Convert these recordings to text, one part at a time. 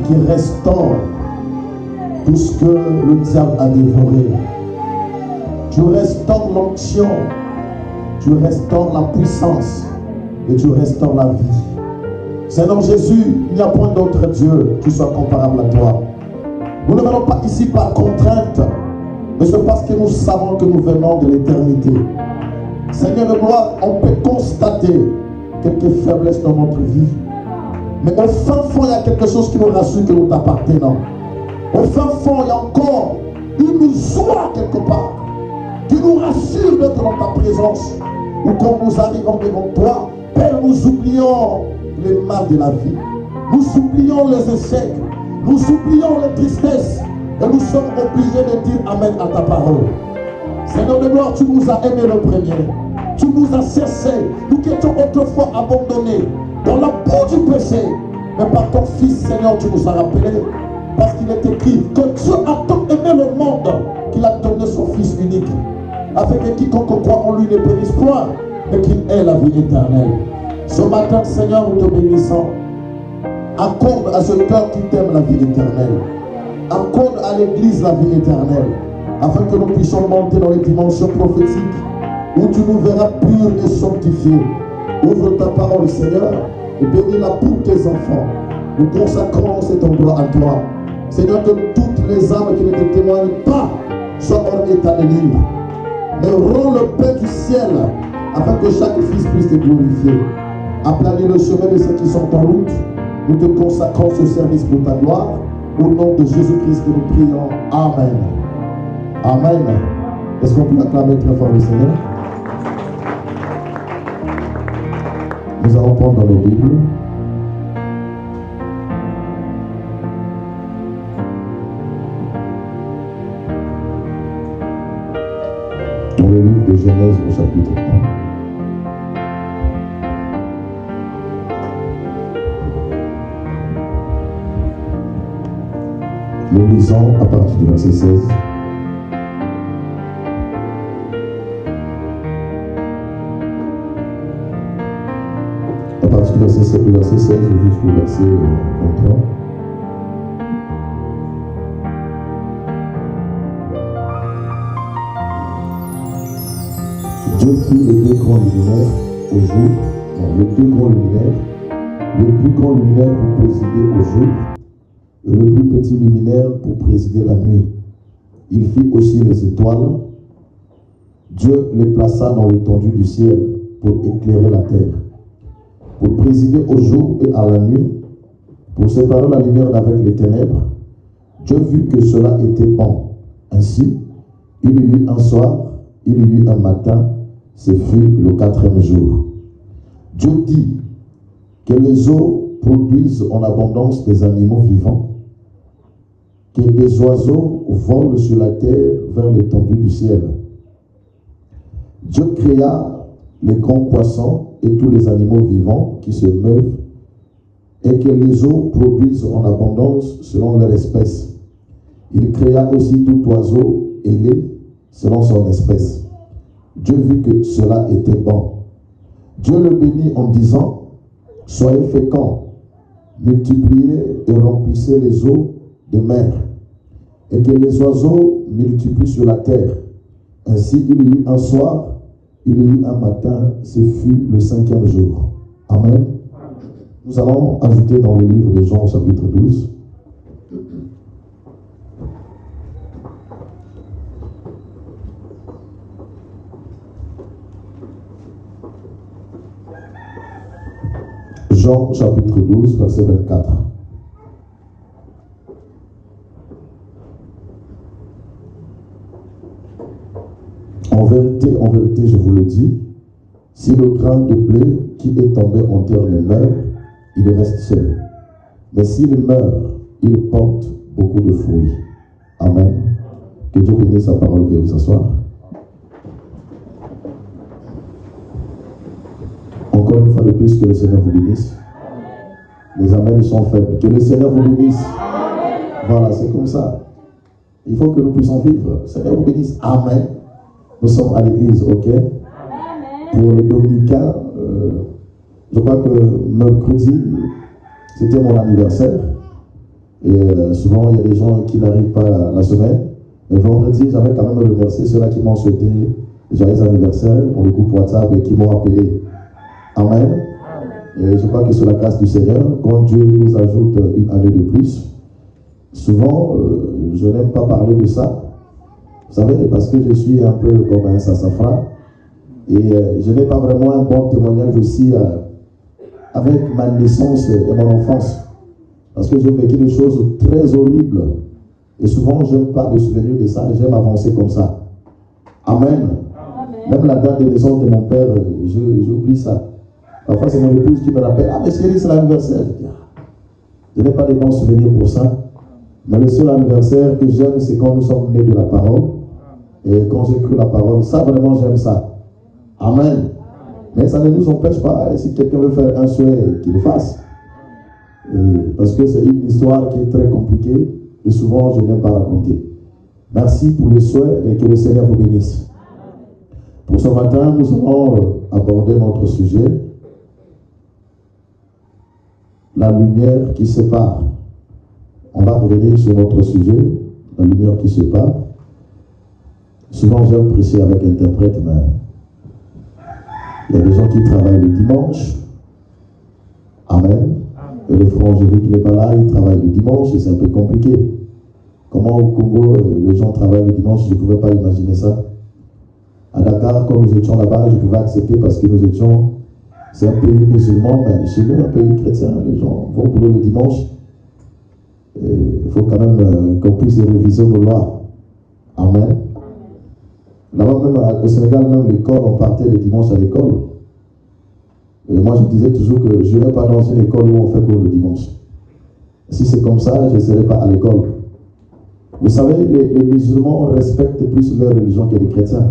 qui restaure tout ce que le diable a dévoré. Tu restaures l'onction, tu restaures la puissance et tu restaures la vie. Seigneur Jésus, il n'y a point d'autre Dieu qui soit comparable à toi. Nous ne venons pas ici par contrainte, mais c'est parce que nous savons que nous venons de l'éternité. Seigneur de gloire, on peut constater quelques faiblesses dans notre vie. Mais au fin fond, il y a quelque chose qui nous rassure que nous t'appartenons. Au fin fond, il y a encore une joie quelque part qui nous rassure d'être dans ta présence. Ou quand nous arrivons devant toi, Père, nous oublions les mal de la vie. Nous oublions les échecs. Nous oublions les tristesses. Et nous sommes obligés de dire Amen à ta parole. Seigneur de gloire, tu nous as aimés le premier. Tu nous as cherchés. Nous qui étions autrefois abandonnés dans la boue du péché. Mais par ton Fils, Seigneur, tu nous as rappelés. Parce qu'il est écrit que Dieu a tant aimé le monde qu'il a donné son Fils unique. Afin que quiconque croit en lui ne périsse point, mais qu'il ait la vie éternelle. Ce matin, Seigneur, nous te bénissons. Accorde à ce cœur qui t'aime la vie éternelle. Accorde à l'Église la vie éternelle. Afin que nous puissions monter dans les dimensions prophétiques où tu nous verras purs et sanctifiés. Ouvre ta parole, Seigneur, et bénis-la pour tes enfants. Nous consacrons cet endroit à toi. Seigneur, que toutes les âmes qui ne te témoignent pas soient hors état de livre. Mais rends le pain du ciel afin que chaque fils puisse te glorifier. Aplanis le chemin de ceux qui sont en route. Nous te consacrons ce service pour ta gloire. Au nom de Jésus-Christ que nous prions. Amen. Amen. Est-ce qu'on peut acclamer très fort le Seigneur? Nous allons prendre dans nos Bibles. Dans le livre de Genèse au chapitre 1. Nous lisons à partir du verset 16. À partir du verset 16 jusqu'au verset 23. Dieu fit les deux grands luminaires au jour, les deux grands luminaires, le plus grand luminaire pour présider au jour, et le plus petit luminaire pour présider la nuit. Il fit aussi les étoiles. Dieu les plaça dans l'étendue du ciel pour éclairer la terre, pour présider au jour et à la nuit, pour séparer la lumière d'avec les ténèbres. Dieu vit que cela était bon. Ainsi, il y eut un soir, il y eut un matin, ce fut le 4e jour. Dieu dit que les eaux produisent en abondance des animaux vivants, que les oiseaux volent sur la terre vers l'étendue du ciel. Dieu créa les grands poissons et tous les animaux vivants qui se meuvent, et que les eaux produisent en abondance selon leur espèce. Il créa aussi tout oiseau ailé selon son espèce. Dieu vit que cela était bon. Dieu le bénit en disant, soyez féconds, multipliez et remplissez les eaux des mers, et que les oiseaux multiplient sur la terre. Ainsi il y eut un soir, il y eut un matin, ce fut le 5e jour. Amen. Nous allons ajouter dans le livre de Jean au chapitre 12. Jean chapitre 12, verset 24. En vérité, je vous le dis, si le grain de blé qui est tombé en terre meurt, il reste seul. Mais s'il meurt, il porte beaucoup de fruits. Amen. Que Dieu bénisse sa parole. Veuillez vous asseoir. Encore une fois de plus, que le Seigneur vous bénisse. Les amens sont faibles. Que le Seigneur vous bénisse. Voilà, c'est comme ça. Il faut que nous puissions vivre. Le Seigneur vous bénisse. Amen. Nous sommes à l'église, ok? Amen. Pour les dominicains, je crois que mercredi, c'était mon anniversaire. Et souvent, il y a des gens qui n'arrivent pas la semaine. Mais vendredi, j'avais quand même remercié ceux-là qui m'ont souhaité joyeux anniversaire dans le groupe WhatsApp et qui m'ont appelé. Amen. Et je crois que sur la grâce du Seigneur, quand Dieu nous ajoute une année de plus, souvent, je n'aime pas parler de ça. Vous savez, parce que je suis un peu comme un sassafras. Et je n'ai pas vraiment un bon témoignage aussi avec ma naissance et mon enfance. Parce que j'ai vécu des choses très horribles. Et souvent, je n'aime pas me souvenir de ça. J'aime avancer comme ça. Amen. Amen. Même la date de naissance de mon père, j'oublie ça. Parfois, c'est mon épouse qui me rappelle. Ah, mais chérie, c'est l'anniversaire. Je n'ai pas de bons souvenirs pour ça. Mais le seul anniversaire que j'aime, c'est quand nous sommes nés de la parole. Et quand j'ai cru la parole, ça vraiment, j'aime ça. Amen. Mais ça ne nous empêche pas, si quelqu'un veut faire un souhait, qu'il le fasse. Parce que c'est une histoire qui est très compliquée et souvent je n'aime pas raconter. Merci pour le souhait et que le Seigneur vous bénisse. Pour ce matin, nous allons aborder notre sujet, la lumière qui sépare. On va revenir sur notre sujet, la lumière qui sépare. Souvent j'aime prêcher avec interprète, mais il y a des gens qui travaillent le dimanche. Amen. Et le frère Angélique qui n'est pas là, il travaille le dimanche et c'est un peu compliqué. Comment au Congo, les gens travaillent le dimanche, je ne pouvais pas imaginer ça. À Dakar, quand nous étions là-bas, je pouvais accepter parce que nous étions, c'est un pays musulman, mais chez nous, un pays chrétien, les gens vont au boulot le dimanche. Il faut quand même qu'on puisse réviser nos lois. Amen. Là-bas, même au Sénégal, même l'école, on partait le dimanche à l'école. Moi, je disais toujours que je n'irai pas dans une école où on fait cours le dimanche. Si c'est comme ça, je ne serai pas à l'école. Vous savez, les musulmans respectent plus leur religion que les chrétiens.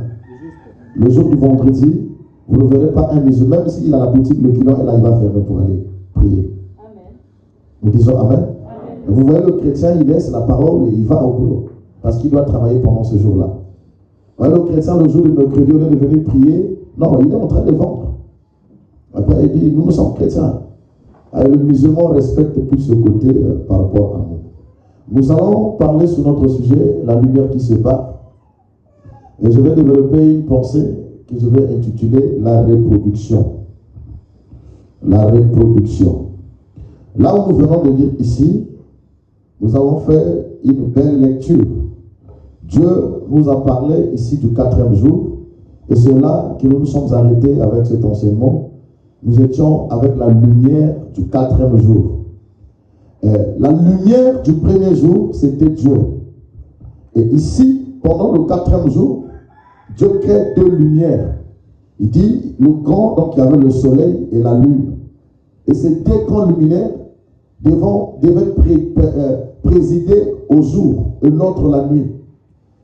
Le jour du vendredi, vous ne verrez pas un musulman, même s'il a la boutique, le client, et là, il va fermer pour aller prier. Amen. Nous disons Amen. Amen. Vous voyez, le chrétien, il laisse la parole et il va au boulot. Parce qu'il doit travailler pendant ce jour-là. Vous voyez, le chrétien, le jour du mercredi, au lieu de venir prier, non, il est en train de vendre. Après, il dit, nous sommes chrétiens. Alors, le musulman respecte plus ce côté par rapport à nous. Nous allons parler sur notre sujet, la lumière qui se bat. Et je vais développer une pensée que je vais intituler la reproduction. La reproduction. Là où nous venons de lire ici, nous avons fait une belle lecture. Dieu nous a parlé ici du 4e jour. Et c'est là que nous nous sommes arrêtés avec cet enseignement. Nous étions avec la lumière du 4e jour. La lumière du premier jour, c'était Dieu. Et ici, pendant le 4e jour, Dieu crée 2 lumières. Il dit, le grand, donc il y avait le soleil et la lune. Et ces 2 grands luminaires devaient présider au jour et l'autre la nuit.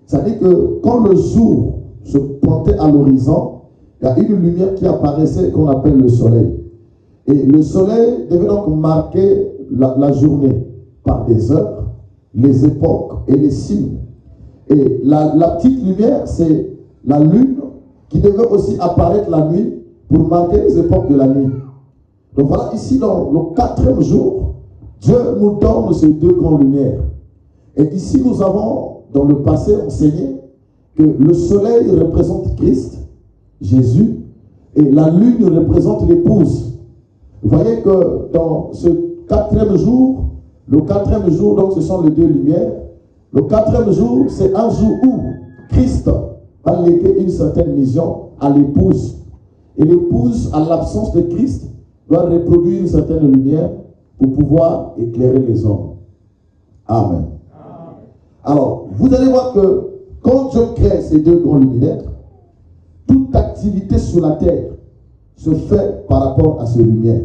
C'est-à-dire que quand le jour se pointait à l'horizon, il y a une lumière qui apparaissait qu'on appelle le soleil. Et le soleil devait donc marquer la journée par des heures, les époques et les signes. Et la petite lumière, c'est la lune qui devait aussi apparaître la nuit pour marquer les époques de la nuit. Donc voilà, ici dans le 4e jour, Dieu nous donne ces 2 grandes lumières. Et ici nous avons dans le passé enseigné que le soleil représente Christ, Jésus, et la lune représente l'épouse. Vous voyez que dans ce 4e jour, le 4e jour, donc ce sont les 2 lumières. Le 4e jour, c'est un jour où Christ va léguer une certaine mission à l'épouse. Et l'épouse, à l'absence de Christ, doit reproduire une certaine lumière pour pouvoir éclairer les hommes. Amen. Alors, vous allez voir que quand Dieu crée ces 2 grands luminaires, toute activité sur la terre se fait par rapport à ces lumières.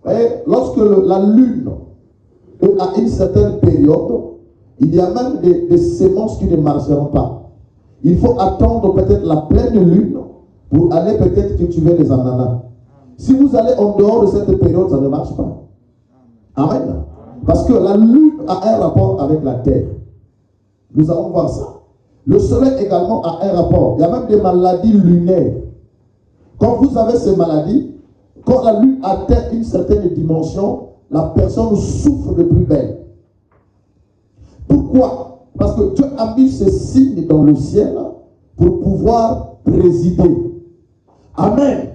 Et lorsque la lune à une certaine période, il y a même des semences qui ne marcheront pas. Il faut attendre peut-être la pleine lune pour aller peut-être cultiver les ananas. Si vous allez en dehors de cette période, ça ne marche pas. Amen. Parce que la lune a un rapport avec la terre. Nous allons voir ça. Le soleil également a un rapport. Il y a même des maladies lunaires. Quand vous avez ces maladies, quand la lune atteint une certaine dimension, la personne souffre de plus belle. Pourquoi? Parce que Dieu a mis ce signe dans le ciel pour pouvoir présider. Amen.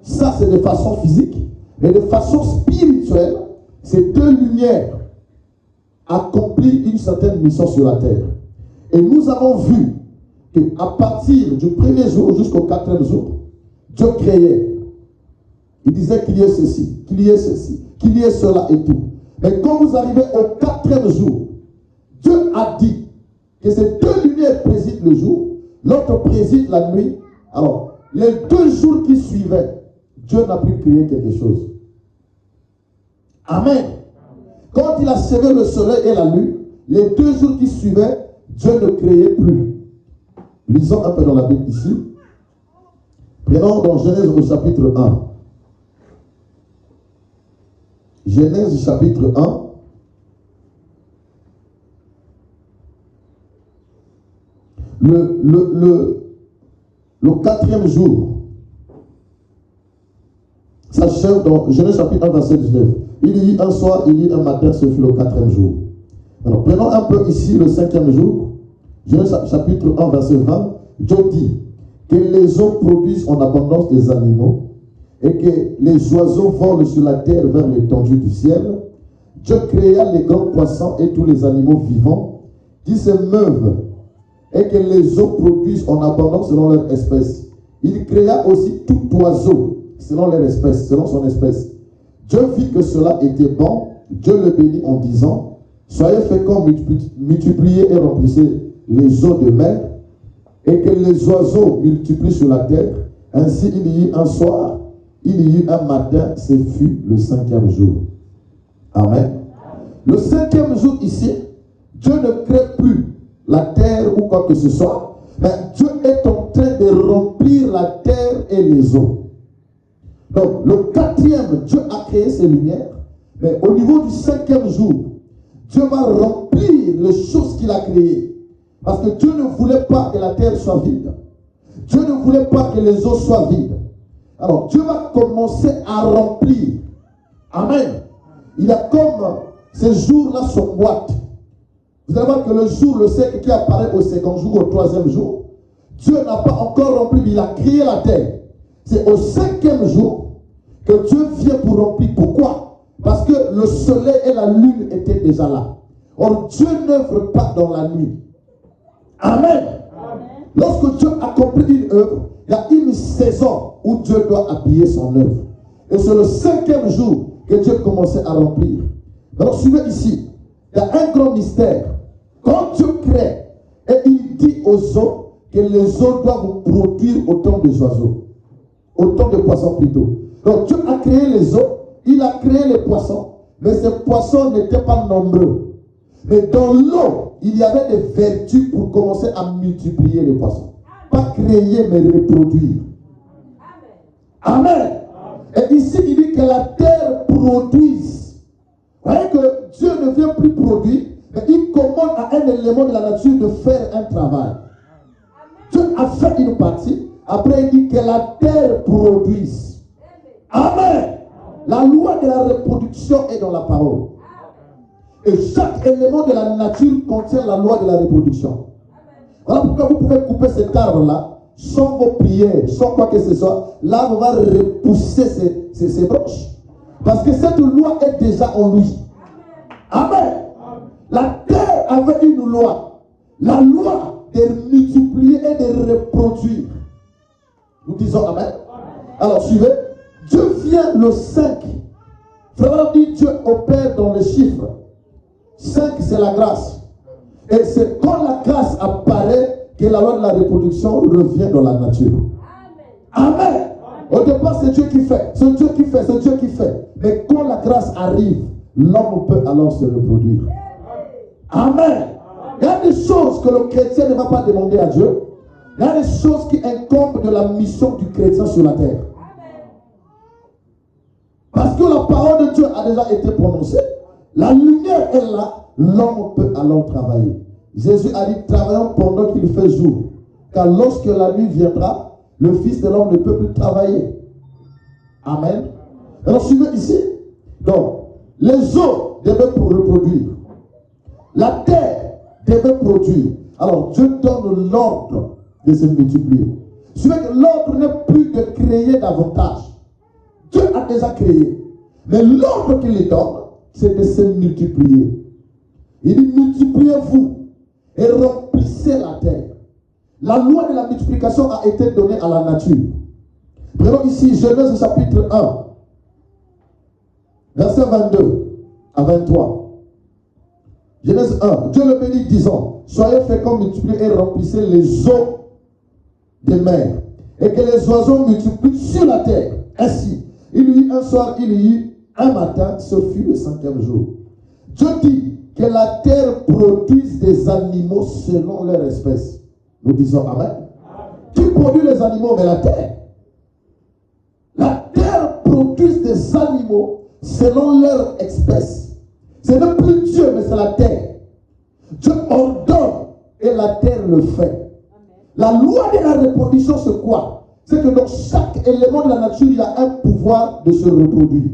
Ça, c'est de façon physique. Mais de façon spirituelle, ces deux lumières accomplissent une certaine mission sur la terre. Et nous avons vu qu'à partir du premier jour jusqu'au quatrième jour, Dieu créait. Il disait qu'il y ait ceci, qu'il y ait ceci, qu'il y ait cela et tout. Mais quand vous arrivez au quatrième jour, Dieu a dit que ces deux lumières président le jour, l'autre préside la nuit. Alors, les 2 jours qui suivaient, Dieu n'a plus créé quelque chose. Amen. Quand il a sévé le soleil et la lune, les 2 jours qui suivaient, Dieu ne créait plus. Lisons un peu dans la Bible ici. Prenons dans Genèse au chapitre 1. Genèse chapitre 1. Le quatrième jour s'achève dans Genèse chapitre 1, verset 19. Il y eut un soir, il y eut un matin, ce fut le quatrième jour. Alors, prenons un peu ici le 5e jour. Genèse chapitre 1, verset 20. Dieu dit que les eaux produisent en abondance des animaux et que les oiseaux volent sur la terre vers l'étendue du ciel. Dieu créa les grands poissons et tous les animaux vivants qui se meuvent et que les eaux produisent en abondance selon leur espèce. Il créa aussi tout oiseau selon leur espèce, selon son espèce. Dieu vit que cela était bon. Dieu le bénit en disant: soyez féconds, multipliez et remplissez les eaux de mer, et que les oiseaux multiplient sur la terre. Ainsi il y eut un soir, il y eut un matin, ce fut le 5e jour. Amen. Le 5e jour ici, Dieu ne crée plus la terre ou quoi que ce soit, mais Dieu est en train de remplir la terre et les eaux. Donc, le 4e, Dieu a créé ses lumières, mais au niveau du 5e jour, Dieu va remplir les choses qu'il a créées. Parce que Dieu ne voulait pas que la terre soit vide. Dieu ne voulait pas que les eaux soient vides. Alors, Dieu va commencer à remplir. Amen. Il a comme ces jours-là sont boîtes. Vous allez voir que le jour, le siècle qui apparaît au 2e jour, au 3e jour, Dieu n'a pas encore rempli, mais il a créé la terre. C'est au 5e jour que Dieu vient pour remplir. Pourquoi? Parce que le soleil et la lune étaient déjà là. Or, Dieu n'œuvre pas dans la nuit. Amen. Amen. Lorsque Dieu accomplit une œuvre, il y a une saison où Dieu doit habiller son œuvre. Et c'est le 5e jour que Dieu commençait à remplir. Alors, suivez ici. Il y a un grand mystère. Quand Dieu crée, et il dit aux eaux que les eaux doivent produire autant de oiseaux. Autant de poissons plutôt. Donc Dieu a créé les eaux, il a créé les poissons, mais ces poissons n'étaient pas nombreux. Mais dans l'eau, il y avait des vertus pour commencer à multiplier les poissons. Pas créer, mais reproduire. Amen. Amen. Et ici, il dit que la terre produise. Vous voyez que Dieu ne vient plus produire, mais il commande à un élément de la nature de faire un travail. Dieu a fait une partie, après il dit que la terre produise. Amen. La loi de la reproduction est dans la parole. Et chaque élément de la nature contient la loi de la reproduction. Voilà pourquoi vous pouvez couper cet arbre-là, sans vos prières, sans quoi que ce soit. L'arbre va repousser ses branches. Parce que cette loi est déjà en lui. Amen. La terre avait une loi. La loi de multiplier et de reproduire. Nous disons Amen. Alors suivez. Dieu vient le 5. Frère dit Dieu opère dans les chiffres. 5 c'est la grâce. Et c'est quand la grâce apparaît que la loi de la reproduction revient dans la nature. Amen. Amen. Au départ c'est Dieu qui fait. C'est Dieu qui fait. C'est Dieu qui fait. Mais quand la grâce arrive, l'homme peut alors se reproduire. Amen. Il y a des choses que le chrétien ne va pas demander à Dieu. Il y a des choses qui incombent de la mission du chrétien sur la terre. Parce que la parole de Dieu a déjà été prononcée. La lumière est là. L'homme peut alors travailler. Jésus a dit, travaillons pendant qu'il fait jour. Car lorsque la nuit viendra, le Fils de l'homme ne peut plus travailler. Amen. Alors suivez ici. Donc, les eaux devaient pour reproduire. La terre devait produire. Alors Dieu donne l'ordre de se multiplier. Ce fait que l'ordre n'est plus de créer davantage. Dieu a déjà créé. Mais l'ordre qu'il lui donne, c'est de se multiplier. Il dit multipliez-vous et remplissez la terre. La loi de la multiplication a été donnée à la nature. Prenons ici Genèse chapitre 1, verset 22 à 23. Genèse 1, Dieu le bénit disant, soyez féconds, multipliez et remplissez les eaux des mers, et que les oiseaux multiplient sur la terre. Ainsi, il y eut un soir, il y eut un matin, ce fut le 5e jour. Dieu dit que la terre produise des animaux selon leur espèce. Nous disons Amen. Qui produit les animaux? Mais la terre. La terre produit des animaux selon leur espèce. Ce n'est plus Dieu, mais c'est la terre. Dieu ordonne et la terre le fait. La loi de la reproduction, c'est quoi? C'est que dans chaque élément de la nature, il y a un pouvoir de se reproduire.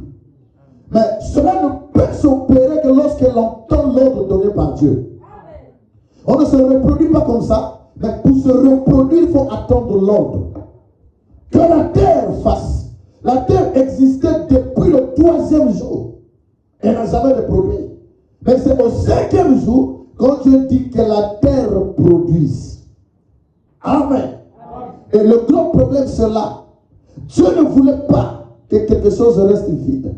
Mais cela ne peut s'opérer que lorsqu'elle entend l'ordre donné par Dieu. On ne se reproduit pas comme ça, mais pour se reproduire, il faut attendre l'ordre. Que la terre fasse. La terre existait depuis le 3e jour. Elle n'a jamais reproduit. Mais c'est au 5e jour, quand Dieu dit que la terre produise. Amen. Et le grand problème, c'est là. Dieu ne voulait pas que quelque chose reste vide.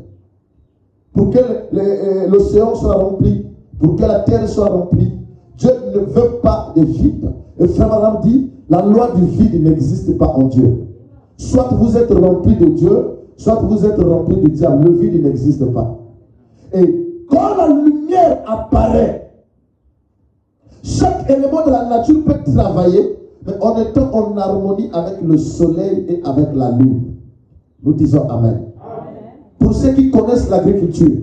Pour que l'océan soit rempli, pour que la terre soit remplie, Dieu ne veut pas de vide. Et Frère Madame dit, la loi du vide n'existe pas en Dieu. Soit vous êtes rempli de Dieu, soit vous êtes rempli du diable. Le vide n'existe pas. Et quand la lumière apparaît, chaque élément de la nature peut travailler, mais en étant en harmonie avec le soleil et avec la lune. Nous disons Amen. Pour ceux qui connaissent l'agriculture,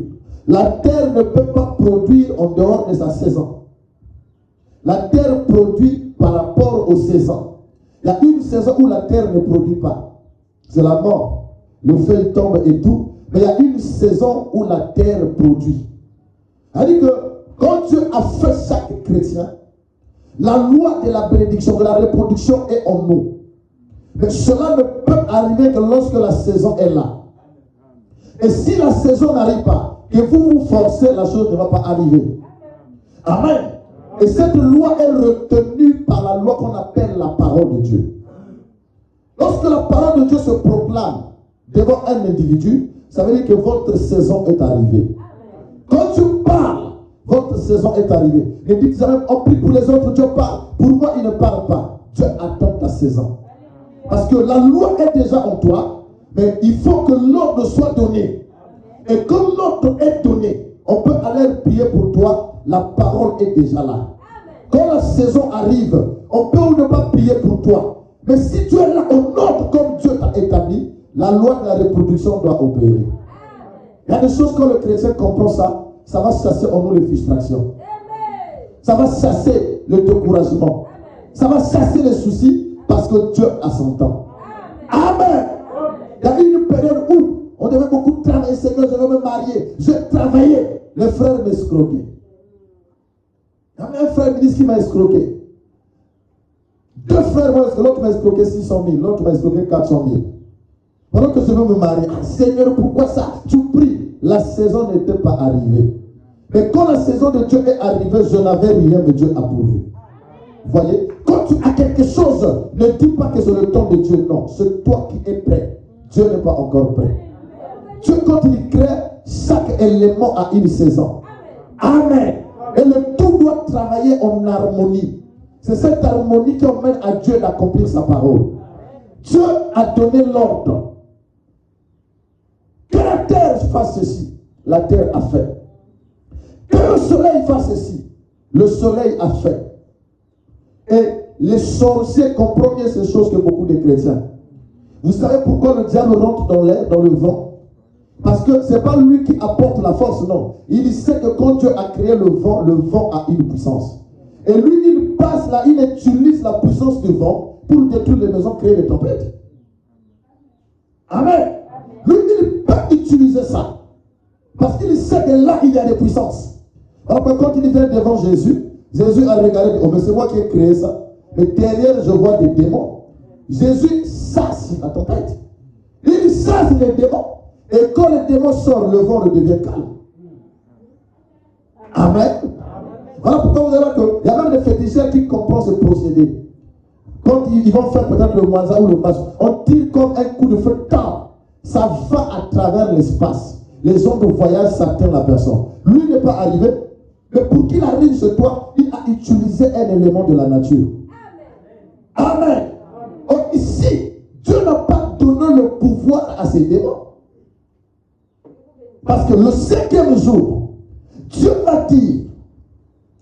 la terre ne peut pas produire en dehors de sa saison. La terre produit par rapport aux saisons. Il y a une saison où la terre ne produit pas. C'est la mort. Le feuille tombe et tout. Mais il y a une saison où la terre produit. C'est-à-dire que quand Dieu a fait chaque chrétien, la loi de la bénédiction, de la reproduction est en nous. Mais cela ne peut arriver que lorsque la saison est là. Et si la saison n'arrive pas, que vous vous forcez, la chose ne va pas arriver. Amen. Et cette loi est retenue par la loi qu'on appelle la parole de Dieu. Lorsque la parole de Dieu se proclame devant un individu, ça veut dire que votre saison est arrivée. Quand tu parles, votre saison est arrivée. Et dites, on prie pour les autres, Dieu parle. Pour moi, il ne parle pas. Dieu attend ta saison. Parce que la loi est déjà en toi, mais il faut que l'ordre soit donné. Et quand l'ordre est donné, on peut aller prier pour toi. La parole est déjà là. Quand la saison arrive, on peut ou ne pas prier pour toi. Mais si tu es là en ordre comme Dieu t'a établi, la loi de la reproduction doit opérer. Il y a des choses quand le chrétien comprend ça, ça va chasser en nous les frustrations. Ça va chasser le découragement. Ça va chasser les soucis parce que Dieu a son temps. Amen. Il y a eu une période où on devait beaucoup travailler. Seigneur, je vais me marier. Je travaillais. Les frères m'escroquaient. Il y avait un frère ministre qui m'a escroqué. 2 frères m'ont escroqué. L'autre m'a escroqué 600 000. L'autre m'a escroqué 400 000. Pendant que je veux me marier. Seigneur, pourquoi ça? Tu pries. La saison n'était pas arrivée. Mais quand la saison de Dieu est arrivée, je n'avais rien, mais Dieu a pourvu. Vous voyez? Quand tu as quelque chose, ne dis pas que c'est le temps de Dieu. Non, c'est toi qui es prêt. Dieu n'est pas encore prêt. Dieu, quand il crée, chaque élément a une saison. Amen. Et le tout doit travailler en harmonie. C'est cette harmonie qui emmène à Dieu d'accomplir sa parole. Dieu a donné l'ordre. Que la terre fasse ceci, la terre a fait. Que le soleil fasse ceci, le soleil a fait. Et les sorciers comprennent bien ces choses que beaucoup de chrétiens. Vous savez pourquoi le diable rentre dans l'air, dans le vent? Parce que ce n'est pas lui qui apporte la force, non. Il sait que quand Dieu a créé le vent a une puissance. Et lui, il passe là, il utilise la puissance du vent pour détruire les maisons, créer des tempêtes. Amen. Lui, il peut utiliser ça. Parce qu'il sait que là, il y a des puissances. Alors que quand il vient devant Jésus, Jésus a regardé, oh, mais c'est moi qui ai créé ça. Mais derrière, je vois des démons. Jésus chasse la tempête. Il chasse les démons. Et quand les démons sortent, le vent devient calme. Amen. Voilà pourquoi vous allez voir qu'il y a même des féticheurs qui comprennent ce procédé. Quand ils vont faire peut-être le moisa ou le mas, on tire comme un coup de feu. Ça va à travers l'espace. Les ondes de voyage s'atteignent la personne. Lui n'est pas arrivé, mais pour qu'il arrive sur toi, il a utilisé un élément de la nature. Amen. Donc ici, Dieu n'a pas donné le pouvoir à ces démons. Parce que le 5e jour, Dieu m'a dit,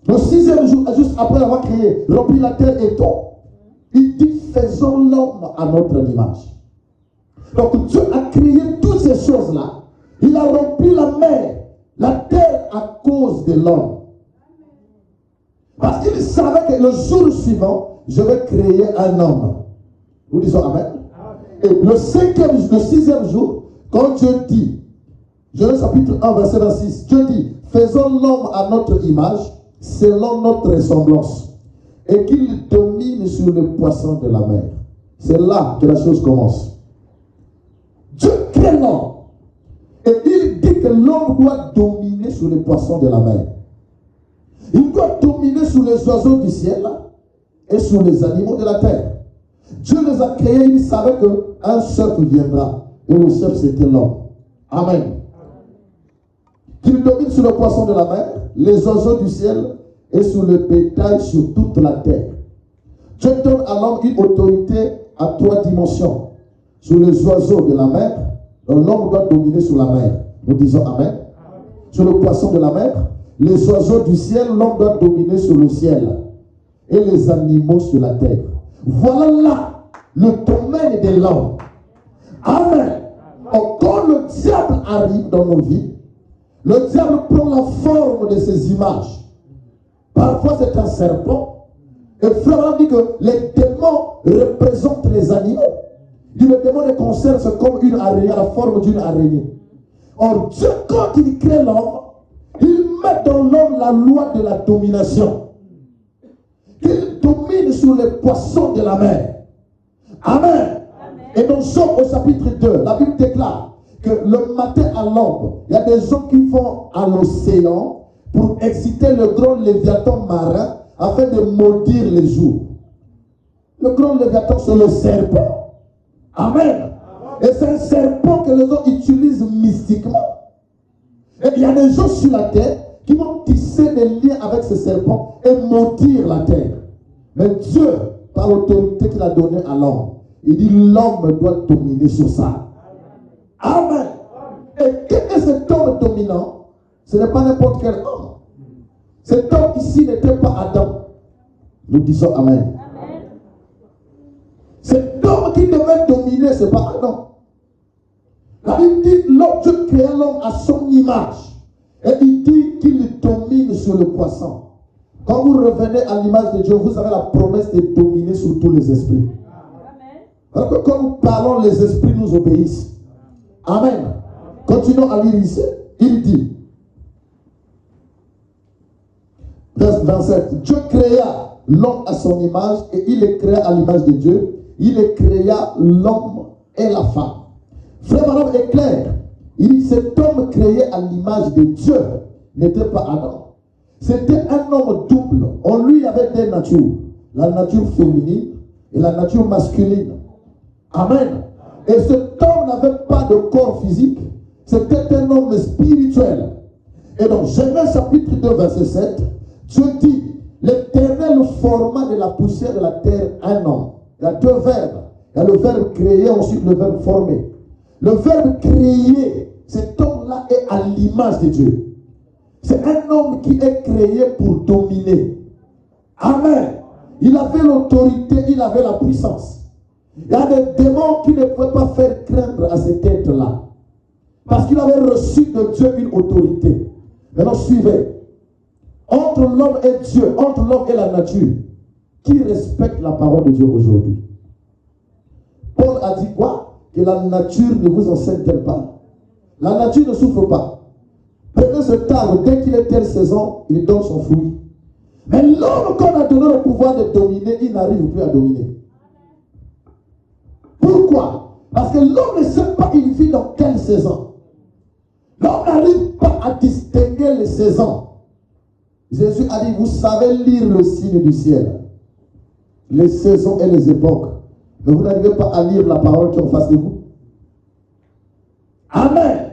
le 6e jour, juste après avoir créé, rempli la terre et tout, il dit, faisons l'homme à notre image. Donc Dieu a créé toutes ces choses-là. Il a rempli la mer, la terre à cause de l'homme. Parce qu'il savait que le jour suivant, je vais créer un homme. Nous disons Amen. Et le 6e jour, quand Dieu dit, Genèse chapitre 1, verset 26, Dieu dit, faisons l'homme à notre image, selon notre ressemblance, et qu'il domine sur les poissons de la mer. C'est là que la chose commence. Dieu crée l'homme. Et il dit que l'homme doit dominer sur les poissons de la mer. Il doit dominer sur les oiseaux du ciel et sur les animaux de la terre. Dieu les a créés, il savait qu'un chef viendra. Et le chef, c'était l'homme. Amen. Qu'il domine sur les poissons de la mer, les oiseaux du ciel et sur le bétail sur toute la terre. Dieu donne à l'homme une autorité à 3 dimensions. Sur les oiseaux de la mer, l'homme doit dominer sur la mer. Nous disons Amen. Sur le poisson de la mer, les oiseaux du ciel, l'homme doit dominer sur le ciel. Et les animaux sur la terre. Voilà là le domaine de l'homme. Amen. Donc, quand le diable arrive dans nos vies, le diable prend la forme de ces images. Parfois c'est un serpent. Et frère dit que les démons représentent les animaux. Il dit le démon les concerne, c'est comme une araignée, la forme d'une araignée. Or Dieu, quand il crée l'homme, il met dans l'homme la loi de la domination. Qu'il domine sur les poissons de la mer. Amen. Amen. Et dans Job au chapitre 2, la Bible déclare que le matin à l'aube, il y a des gens qui vont à l'océan pour exciter le grand léviathan marin afin de maudire les jours. Le grand léviathan, c'est le serpent. Amen. Et c'est un serpent que les gens utilisent mystiquement. Et il y a des gens sur la terre qui vont tisser des liens avec ce serpent et maudire la terre. Mais Dieu, par l'autorité qu'il a donnée à l'homme, il dit l'homme doit dominer sur ça. Amen. Et quel est cet homme dominant? Ce n'est pas n'importe quel homme. Cet homme ici n'était pas Adam. Nous disons Amen. Amen. Cet homme qui devait dominer, ce n'est pas Adam. La Bible dit l'homme, Dieu créa l'homme à son image. Et il dit qu'il domine sur le poisson. Quand vous revenez à l'image de Dieu, vous avez la promesse de dominer sur tous les esprits. Amen. Alors que quand nous parlons, les esprits nous obéissent. Amen. Continuons à lire ici. Il dit, verset 27, Dieu créa l'homme à son image et il les créa à l'image de Dieu. Il les créa l'homme et la femme. Frère Madame est clair. Il dit, cet homme créé à l'image de Dieu n'était pas Adam. C'était un homme double. En lui, il y avait deux natures. La nature féminine et la nature masculine. Amen. Et cet homme n'avait pas de corps physique. C'était un homme spirituel. Et donc, Genèse chapitre 2, verset 7, Dieu dit, l'Éternel forma de la poussière de la terre un homme. Il y a deux verbes. Il y a le verbe créer, ensuite le verbe former. Le verbe créer, cet homme-là est à l'image de Dieu. C'est un homme qui est créé pour dominer. Amen. Il avait l'autorité, il avait la puissance. Il y a des démons qui ne pouvaient pas faire craindre à cet être-là. Parce qu'il avait reçu de Dieu une autorité. Maintenant, suivez. Entre l'homme et Dieu, entre l'homme et la nature, qui respecte la parole de Dieu aujourd'hui? Paul a dit quoi? Que la nature ne vous enseigne-t-elle pas? La nature ne souffre pas. Prenez ce arbre, dès qu'il est telle saison, il donne son fruit. Mais l'homme qu'on a donné le pouvoir de dominer, il n'arrive plus à dominer. Pourquoi? Parce que l'homme ne sait pas il vit dans quelle saison. L'homme n'arrive pas à distinguer les saisons. Jésus a dit, vous savez lire le signe du ciel, les saisons et les époques. Mais vous n'arrivez pas à lire la parole qui est en face de vous. Amen.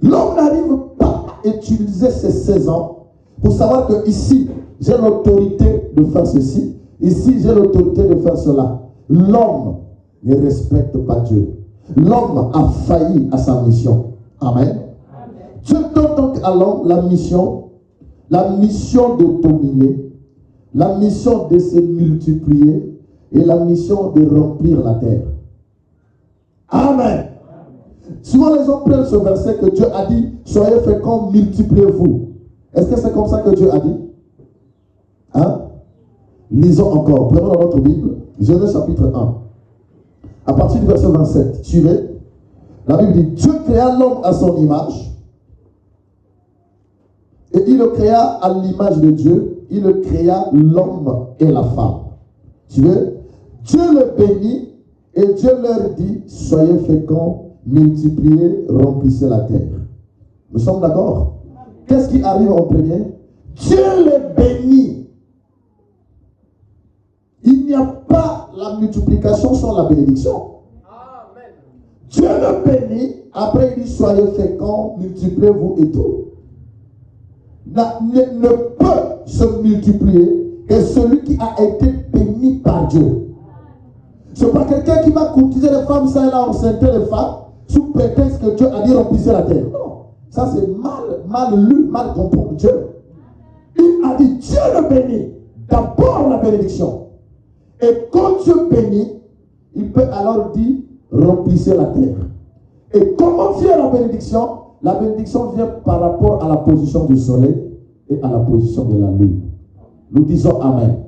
L'homme n'arrive pas à utiliser ces saisons pour savoir que ici, j'ai l'autorité de faire ceci. Ici, j'ai l'autorité de faire cela. L'homme ne respecte pas Dieu. L'homme a failli à sa mission. Amen. Dieu donne donc à l'homme la mission de dominer, la mission de se multiplier et la mission de remplir la terre. Amen. Souvent les gens prennent ce verset que Dieu a dit, soyez féconds, multipliez-vous. Est-ce que c'est comme ça que Dieu a dit? Hein? Lisons encore. Prenons dans notre Bible, Genèse chapitre 1. À partir du verset 27. Suivez. La Bible dit, Dieu créa l'homme à son image. Et il le créa à l'image de Dieu. Il le créa l'homme et la femme. Suivez. Dieu le bénit et Dieu leur dit, soyez féconds, multipliez, remplissez la terre. Nous sommes d'accord? Qu'est-ce qui arrive en premier? Dieu le bénit. Il n'y a pas la multiplication sans la bénédiction. Amen. Dieu le bénit, après il dit soyez féconds, multipliez-vous et tout. Ne peut se multiplier que celui qui a été béni par Dieu. Ce n'est pas quelqu'un qui va courtiser les femmes, ça et là, enceinter les femmes, sous prétexte que Dieu a dit remplissez la terre. Non. Ça c'est mal lu, mal compris. Dieu. Il a dit Dieu le bénit. D'abord la bénédiction. Et quand Dieu bénit, il peut alors dire remplissez la terre. Et comment vient la bénédiction? La bénédiction vient par rapport à la position du soleil et à la position de la lune. Nous disons Amen.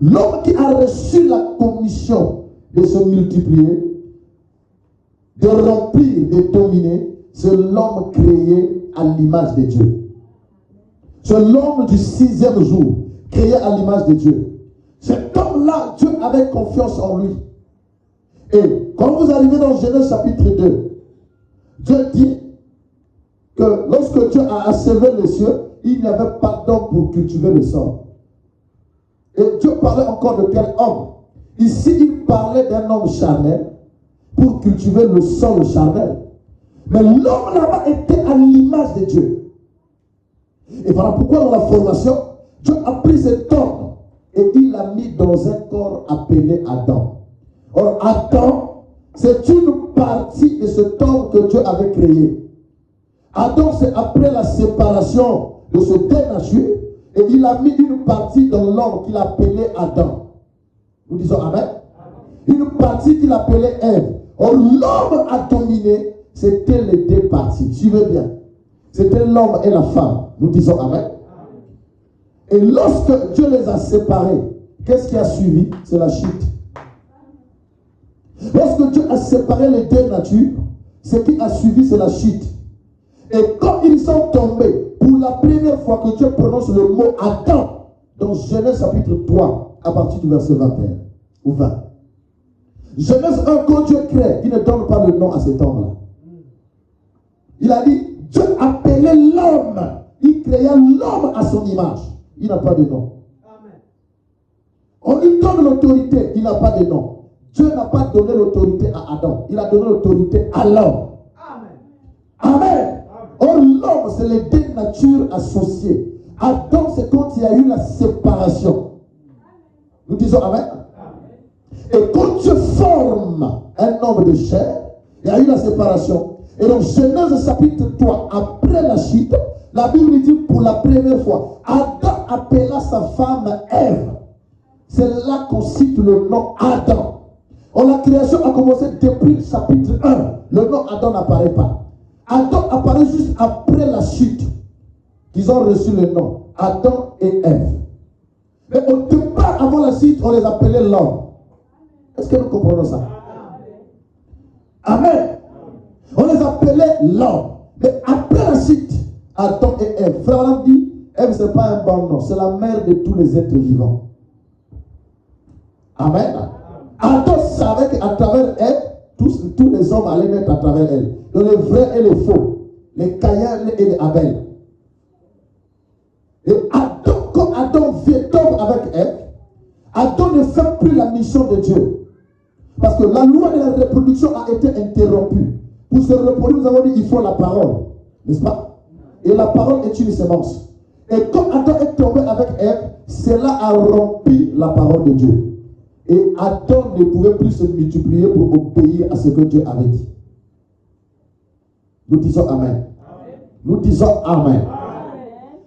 L'homme qui a reçu la commission de se multiplier, de remplir, de dominer, c'est l'homme créé à l'image de Dieu. C'est l'homme du 6e jour, créé à l'image de Dieu. Cet homme-là, Dieu avait confiance en lui. Et quand vous arrivez dans Genèse chapitre 2, Dieu dit que lorsque Dieu a assevé les cieux, il n'y avait pas d'homme pour cultiver le sol. Et Dieu parlait encore de quel homme? Ici, il parlait d'un homme charnel pour cultiver le sol charnel. Mais l'homme là-bas était à l'image de Dieu. Et voilà pourquoi dans la formation, Dieu a pris cet homme et il l'a mis dans un corps appelé Adam. Or, Adam, c'est une partie de cet homme que Dieu avait créé. Adam, c'est après la séparation de ce deux natures, et il a mis une partie dans l'homme qu'il appelait Adam. Nous disons Amen. Une partie qu'il appelait Ève. Or, l'homme a dominé, c'était les deux parties. Suivez bien. C'était l'homme et la femme. Nous disons Amen. Et lorsque Dieu les a séparés, qu'est-ce qui a suivi? C'est la chute. Lorsque Dieu a séparé les deux natures, ce qui a suivi, c'est la chute. Et quand ils sont tombés, pour la première fois que Dieu prononce le mot Adam, dans Genèse chapitre 3, à partir du verset 21 ou 20. Genèse 1, quand Dieu crée, il ne donne pas le nom à cet homme-là. Il a dit, Dieu appelait l'homme. Il créa l'homme à son image. Il n'a pas de nom. Amen. On lui donne l'autorité, il n'a pas de nom. Dieu n'a pas donné l'autorité à Adam. Il a donné l'autorité à l'homme. Amen. Amen. Or, l'homme, c'est les deux natures associées. Adam, c'est quand il y a eu la séparation. Nous disons Amen. Et quand Dieu forme un homme de chair, il y a eu la séparation. Et donc, Genèse chapitre 3, après la chute, la Bible dit pour la première fois, Adam appela sa femme Ève. C'est là qu'on cite le nom Adam. Or, la création a commencé depuis le chapitre 1. Le nom Adam n'apparaît pas. Adam apparaît juste après la chute qu'ils ont reçu le nom Adam et Ève. Mais au départ, avant la chute, on les appelait l'homme. Est-ce que nous comprenons ça? Amen. On les appelait l'homme. Mais après la chute, Adam et Ève. Frère Abraham dit, Ève, ce n'est pas un bon nom, c'est la mère de tous les êtres vivants. Amen. Adam savait qu'à travers elle, tous les hommes allaient naître à travers elle. Donc les vrais et les faux, les Caïn et les Abel. Et Adam, quand Adam tombe avec Ève, Adam ne fait plus la mission de Dieu. Parce que la loi de la reproduction a été interrompue. Pour se reproduire, nous avons dit il faut la parole. N'est-ce pas? Et la parole est une semence. Et quand Adam est tombé avec Ève, cela a rompu la parole de Dieu. Et Adam ne pouvait plus se multiplier pour obéir à ce que Dieu avait dit. Nous disons Amen. Nous disons Amen.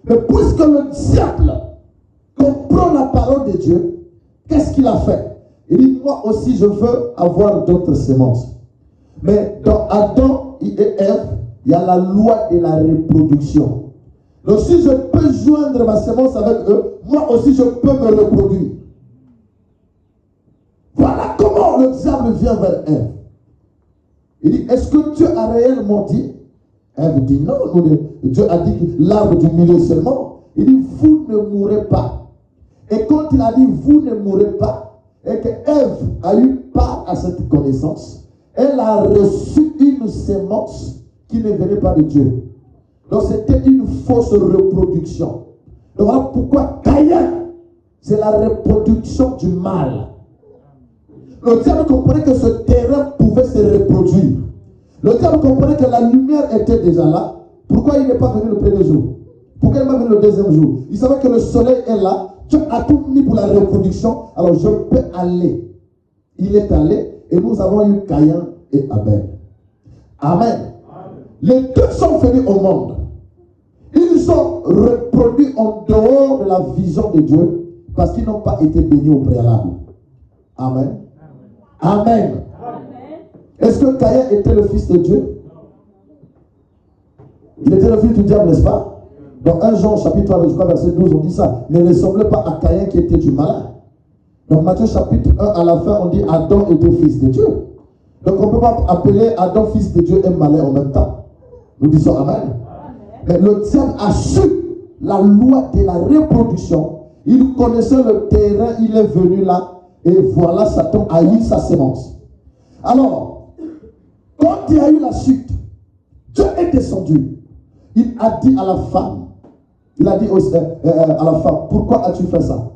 Mais puisque le diable comprend la parole de Dieu, qu'est-ce qu'il a fait? Il dit, moi aussi je veux avoir d'autres semences. Mais dans Adam et Ève, il y a la loi de la reproduction. Donc si je peux joindre ma semence avec eux, moi aussi je peux me reproduire. Voilà comment le diable vient vers Ève. Il dit, est-ce que Dieu a réellement dit? Ève dit non, Dieu a dit l'arbre du milieu seulement. Il dit, vous ne mourrez pas. Et quand il a dit, vous ne mourrez pas, et que Ève a eu part à cette connaissance, elle a reçu une semence qui ne venait pas de Dieu. Donc c'était une fausse reproduction. Donc voilà pourquoi Caïn, c'est la reproduction du mal. Le diable comprenait que ce terrain pouvait se reproduire. Le diable comprenait que la lumière était déjà là. Pourquoi il n'est pas venu le premier jour? Pourquoi il n'est pas venu le deuxième jour? Il savait que le soleil est là. Dieu a tout mis pour la reproduction. Alors je peux aller. Il est allé et nous avons eu Caïn et Abel. Amen. Les deux sont venus au monde. Ils sont reproduits en dehors de la vision de Dieu parce qu'ils n'ont pas été bénis au préalable. Amen. Amen. Est-ce que Caïn était le fils de Dieu? Il était le fils du diable, n'est-ce pas? Dans 1 Jean chapitre 3, je crois, verset 12, on dit ça. Ne ressemblait pas à Caïn qui était du malin. Donc Matthieu chapitre 1, à la fin, on dit Adam était fils de Dieu. Donc on ne peut pas appeler Adam fils de Dieu et malin en même temps. Nous disons Amen. Mais le diable a su la loi de la reproduction. Il connaissait le terrain, il est venu là. Et voilà, Satan a eu sa sémence. Alors, quand il y a eu la chute, Dieu est descendu. Il a dit à la femme, il a dit à la femme, pourquoi as-tu fait ça?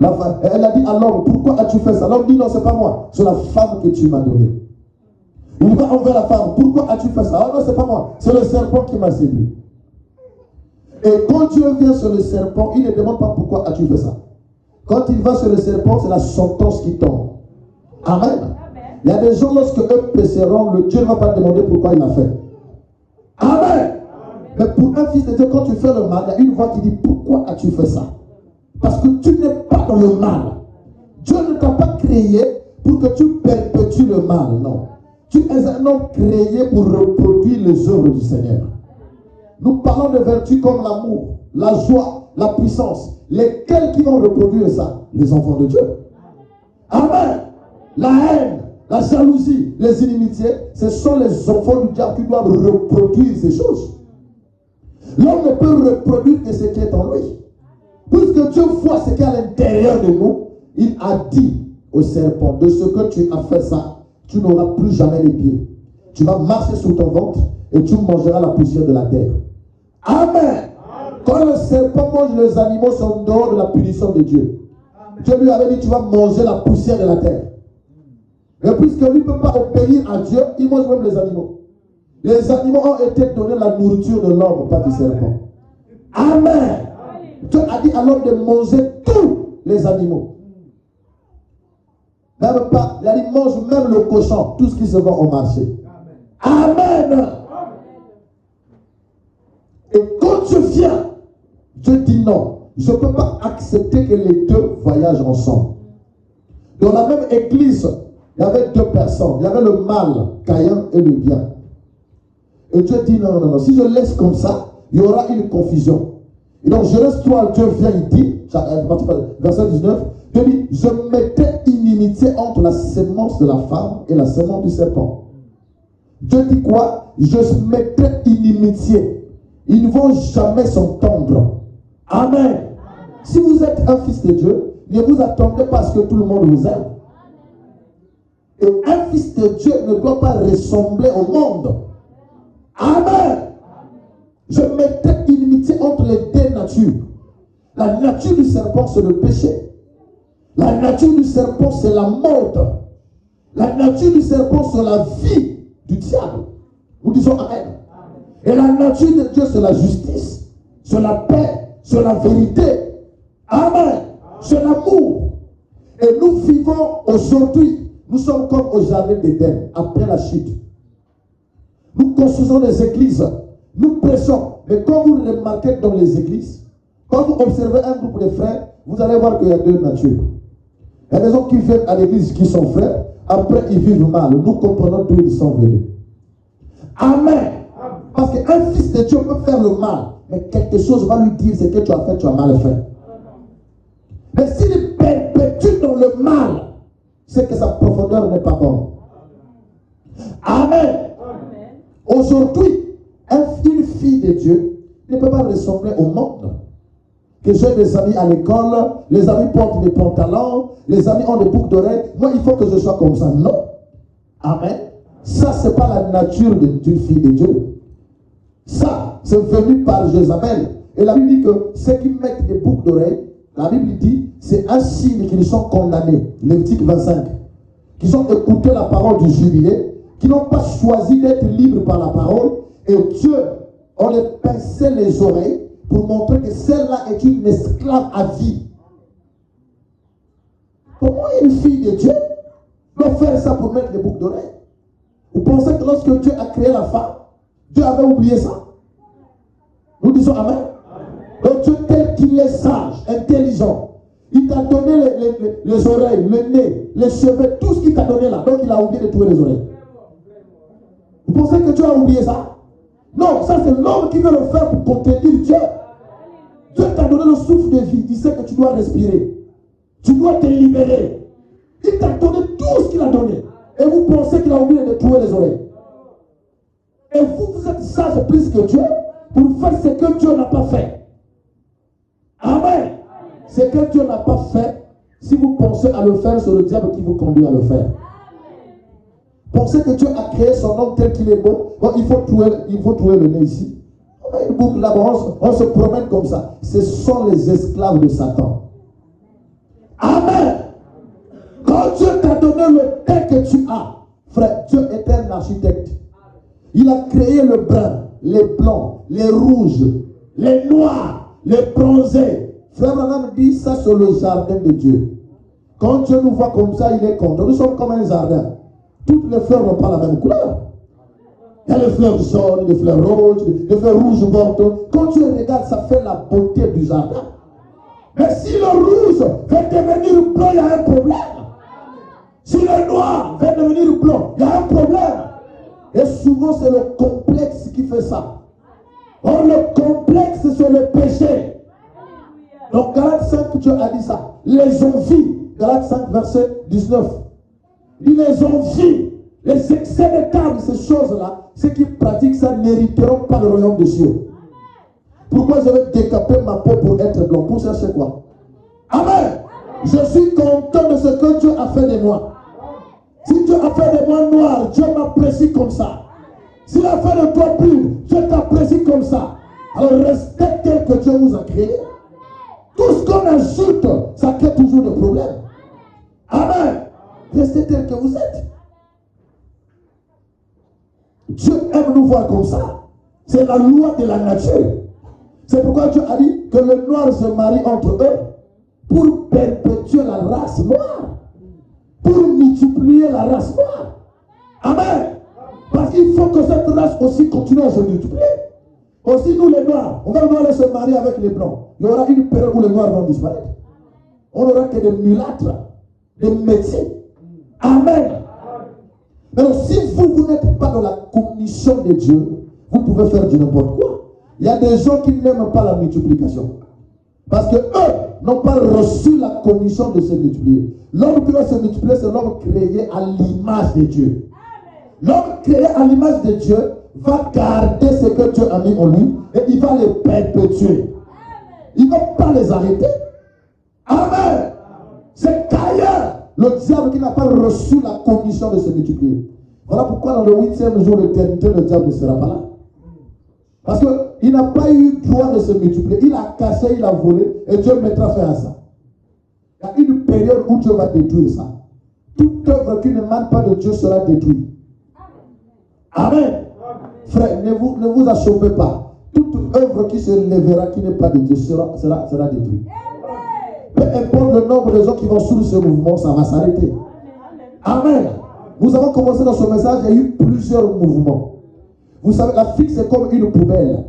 Elle a dit à l'homme, pourquoi as-tu fait ça? L'homme dit, non, c'est pas moi, c'est la femme que tu m'as donnée. Il va envers la femme, pourquoi as-tu fait ça? Ah non, c'est pas moi, c'est le serpent qui m'a séduit. Et quand Dieu vient sur le serpent, il ne demande pas pourquoi as-tu fait ça. Quand il va sur le serpent, c'est la sentence qui tombe. Amen. Il y a des gens, lorsque eux pécheront, le Dieu ne va pas demander pourquoi il a fait. Amen. Mais pour un fils de Dieu, quand tu fais le mal, il y a une voix qui dit, pourquoi as-tu fait ça? Parce que tu n'es pas dans le mal. Dieu ne t'a pas créé pour que tu perpétues le mal, non. Tu es un homme créé pour reproduire les œuvres du Seigneur. Nous parlons de vertus comme l'amour, la joie, la puissance. Lesquels qui vont reproduire ça? Les enfants de Dieu. Amen. La haine, la jalousie, les inimitiés, ce sont les enfants du diable qui doivent reproduire ces choses. L'homme ne peut reproduire que ce qui est en lui. Puisque Dieu voit ce qui est à l'intérieur de nous, il a dit au serpent, de ce que tu as fait ça, tu n'auras plus jamais les pieds. Tu vas marcher sur ton ventre et tu mangeras la poussière de la terre. Amen. Quand le serpent mange les animaux, c'est en dehors de la punition de Dieu. Amen. Dieu lui avait dit, tu vas manger la poussière de la terre. Et puisque lui ne peut pas obéir à Dieu, il mange même les animaux. Les animaux ont été donnés la nourriture de l'homme, pas du serpent. Amen. Dieu a dit à l'homme de manger tous les animaux. Même pas, il a dit, mange même le cochon, tout ce qui se vend au marché. Amen. Et quand Dieu vient, Dieu dit non, je ne peux pas accepter que les deux voyagent ensemble. Dans la même église, il y avait deux personnes. Il y avait le mal, Caïn, et le bien. Et Dieu dit non, non, non, si je laisse comme ça, il y aura une confusion. Et donc Genèse 3, Dieu vient, il dit, verset 19, Dieu dit, je mettais inimitié entre la sémence de la femme et la sémence du serpent. Dieu dit quoi? Je mettais inimitié. Ils ne vont jamais s'entendre. Amen. Si vous êtes un fils de Dieu, ne vous attendez pas à ce que tout le monde vous aime. Et un fils de Dieu ne doit pas ressembler au monde. Amen. Je mettais une limite entre les deux natures. La nature du serpent, c'est le péché. La nature du serpent, c'est la mort. La nature du serpent, c'est la vie du diable. Nous disons Amen. Et la nature de Dieu, c'est la justice, c'est la paix, c'est la vérité. Amen. C'est l'amour. Et nous vivons aujourd'hui, nous sommes comme au jardin d'Éden, après la chute. Nous construisons des églises, nous prêchons. Mais quand vous remarquez dans les églises, quand vous observez un groupe de frères, vous allez voir qu'il y a deux natures. Il y a des gens qui viennent à l'église qui sont frères, après ils vivent mal. Nous comprenons d'où ils sont venus. Amen. Parce qu'un fils de Dieu peut faire le mal, mais quelque chose va lui dire, c'est que tu as fait, tu as mal fait. Mais s'il perpétue dans le mal, c'est que sa profondeur n'est pas bonne. Amen. Aujourd'hui, une fille de Dieu ne peut pas ressembler au monde. Que j'ai des amis à l'école, les amis portent des pantalons, les amis ont des boucles d'oreilles. Moi, il faut que je sois comme ça. Non. Amen. Ça, ce n'est pas la nature d'une fille de Dieu. Ça, c'est venu par Jézabel. Et la Bible dit que ceux qui mettent des boucles d'oreilles, la Bible dit, c'est un signe qu'ils sont condamnés. Lévitique 25. Qu'ils ont écouté la parole du jubilé, qui n'ont pas choisi d'être libres par la parole. Et Dieu, on les pinçait les oreilles pour montrer que celle-là est une esclave à vie. Comment une fille de Dieu doit faire ça pour mettre les boucles d'oreilles? Vous pensez que lorsque Dieu a créé la femme, Dieu avait oublié ça? Nous disons Amen. Donc Dieu tel qu'il est sage, intelligent, il t'a donné les oreilles, le nez, les cheveux, tout ce qu'il t'a donné là. Donc il a oublié de trouver les oreilles. Vous pensez que Dieu a oublié ça? Non, ça c'est l'homme qui veut le faire pour contredire Dieu. Dieu t'a donné le souffle de vie. Il sait que tu dois respirer. Tu dois te libérer. Il t'a donné tout ce qu'il a donné. Et vous pensez qu'il a oublié de trouver les oreilles. Et vous êtes sage plus que Dieu pour faire ce que Dieu n'a pas fait. Amen. Ce que Dieu n'a pas fait, si vous pensez à le faire, c'est le diable qui vous conduit à le faire. Pensez que Dieu a créé son homme tel qu'il est beau. Bon, il faut trouver le nez ici. On a une boucle là-bas, on se promène comme ça. Ce sont les esclaves de Satan. Amen. Quand Dieu t'a donné le teint que tu as, frère, Dieu est un architecte. Il a créé le brun, les blancs, les rouges, les noirs, les bronzés. Frère Branham dit ça sur le jardin de Dieu. Quand Dieu nous voit comme ça, il est content. Nous sommes comme un jardin. Toutes les fleurs n'ont pas la même couleur. Il y a les fleurs jaunes, les fleurs roses, les fleurs rouges bordeaux. Quand tu regardes, ça fait la beauté du jardin. Mais si le rouge va devenir blanc, il y a un problème. Si le noir va devenir blanc, il y a un problème. Et souvent, c'est le complexe qui fait ça. Or, le complexe, c'est le péché. Donc, Galates 5, Dieu a dit ça. Les envies, Galates 5, verset 19. Il les envies, les excès de table, ces choses-là, ceux qui pratiquent ça n'hériteront pas le royaume des cieux. Pourquoi je vais décaper ma peau pour être blanc? Pour chercher quoi? Amen. Je suis content de ce que Dieu a fait de moi. Si Dieu a fait de moi noir, Dieu m'apprécie comme ça. S'il a fait de toi pur, Dieu t'apprécie comme ça. Alors restez tel que Dieu vous a créé. Tout ce qu'on ajoute, ça crée toujours des problèmes. Amen. Restez tel que vous êtes. Dieu aime nous voir comme ça. C'est la loi de la nature. C'est pourquoi Dieu a dit que le noir se marie entre eux pour perpétuer la race noire. Pour multiplier la race noire. Amen. Parce qu'il faut que cette race aussi continue à se multiplier. Aussi nous les noirs, on va aller se marier avec les blancs. Il y aura une période où les noirs vont disparaître. On n'aura que des mulâtres, des médecins. Amen. Mais si vous n'êtes pas dans la commission de Dieu, vous pouvez faire du n'importe quoi. Il y a des gens qui n'aiment pas la multiplication. Parce que eux n'ont pas reçu la commission de se multiplier. L'homme qui va se multiplier, c'est l'homme créé à l'image de Dieu. L'homme créé à l'image de Dieu va garder ce que Dieu a mis en lui et il va les perpétuer. Il ne va pas les arrêter. Amen. C'est qu'ailleurs, le diable qui n'a pas reçu la commission de se multiplier. Voilà pourquoi dans le 8e jour de l'éternité, le diable ne sera pas là. Parce qu'il n'a pas eu droit de se multiplier. Il a cassé, il a volé, et Dieu mettra fin à ça. Il y a une période où Dieu va détruire ça. Toute œuvre qui ne manque pas de Dieu sera détruite. Amen. Frère, ne vous achoppez pas. Toute œuvre qui se lèvera, qui n'est pas de Dieu, sera détruite. Peu importe le nombre de gens qui vont suivre ce mouvement, ça va s'arrêter. Amen. Nous avons commencé dans ce message, il y a eu plusieurs mouvements. Vous savez, l'Afrique, c'est comme une poubelle.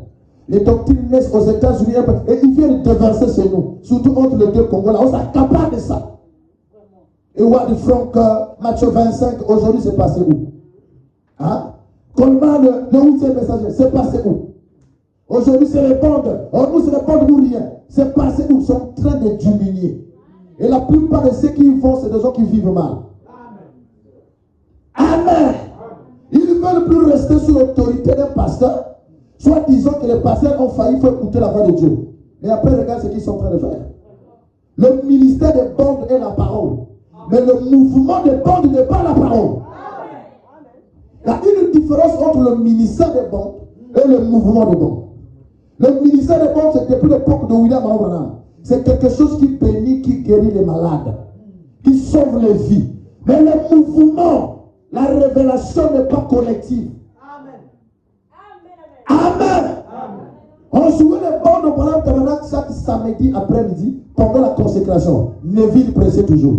Les doctrines naissent aux États-Unis et ils viennent déverser chez nous. Surtout entre les deux Congos, là, on s'accapare de ça. Et Wadi Franck, Matthieu 25, aujourd'hui, c'est passé où? Hein? Coleman, le 8e messager, c'est passé où? Aujourd'hui, c'est les bandes. Nous, c'est les bandes ou rien. C'est passé où? Ils sont en train de diminuer. Et la plupart de ceux qui y vont, c'est des gens qui vivent mal. Amen. Ils ne veulent plus rester sous l'autorité d'un pasteur. Soit disant que les pasteurs ont failli, il faut écouter la voix de Dieu. Et après, regarde ce qu'ils sont en train de faire. Le ministère des bandes est la parole. Mais le mouvement des bandes n'est pas la parole. Il y a une différence entre le ministère des bandes et le mouvement des bandes. Le ministère des bandes, c'est depuis l'époque de William Abraham. C'est quelque chose qui bénit, qui guérit les malades, qui sauve les vies. Mais le mouvement, la révélation n'est pas collective. Amen. On jouait les bandes au Bonhomme Tabernacle chaque samedi après-midi pendant la consécration. Neville pressait toujours.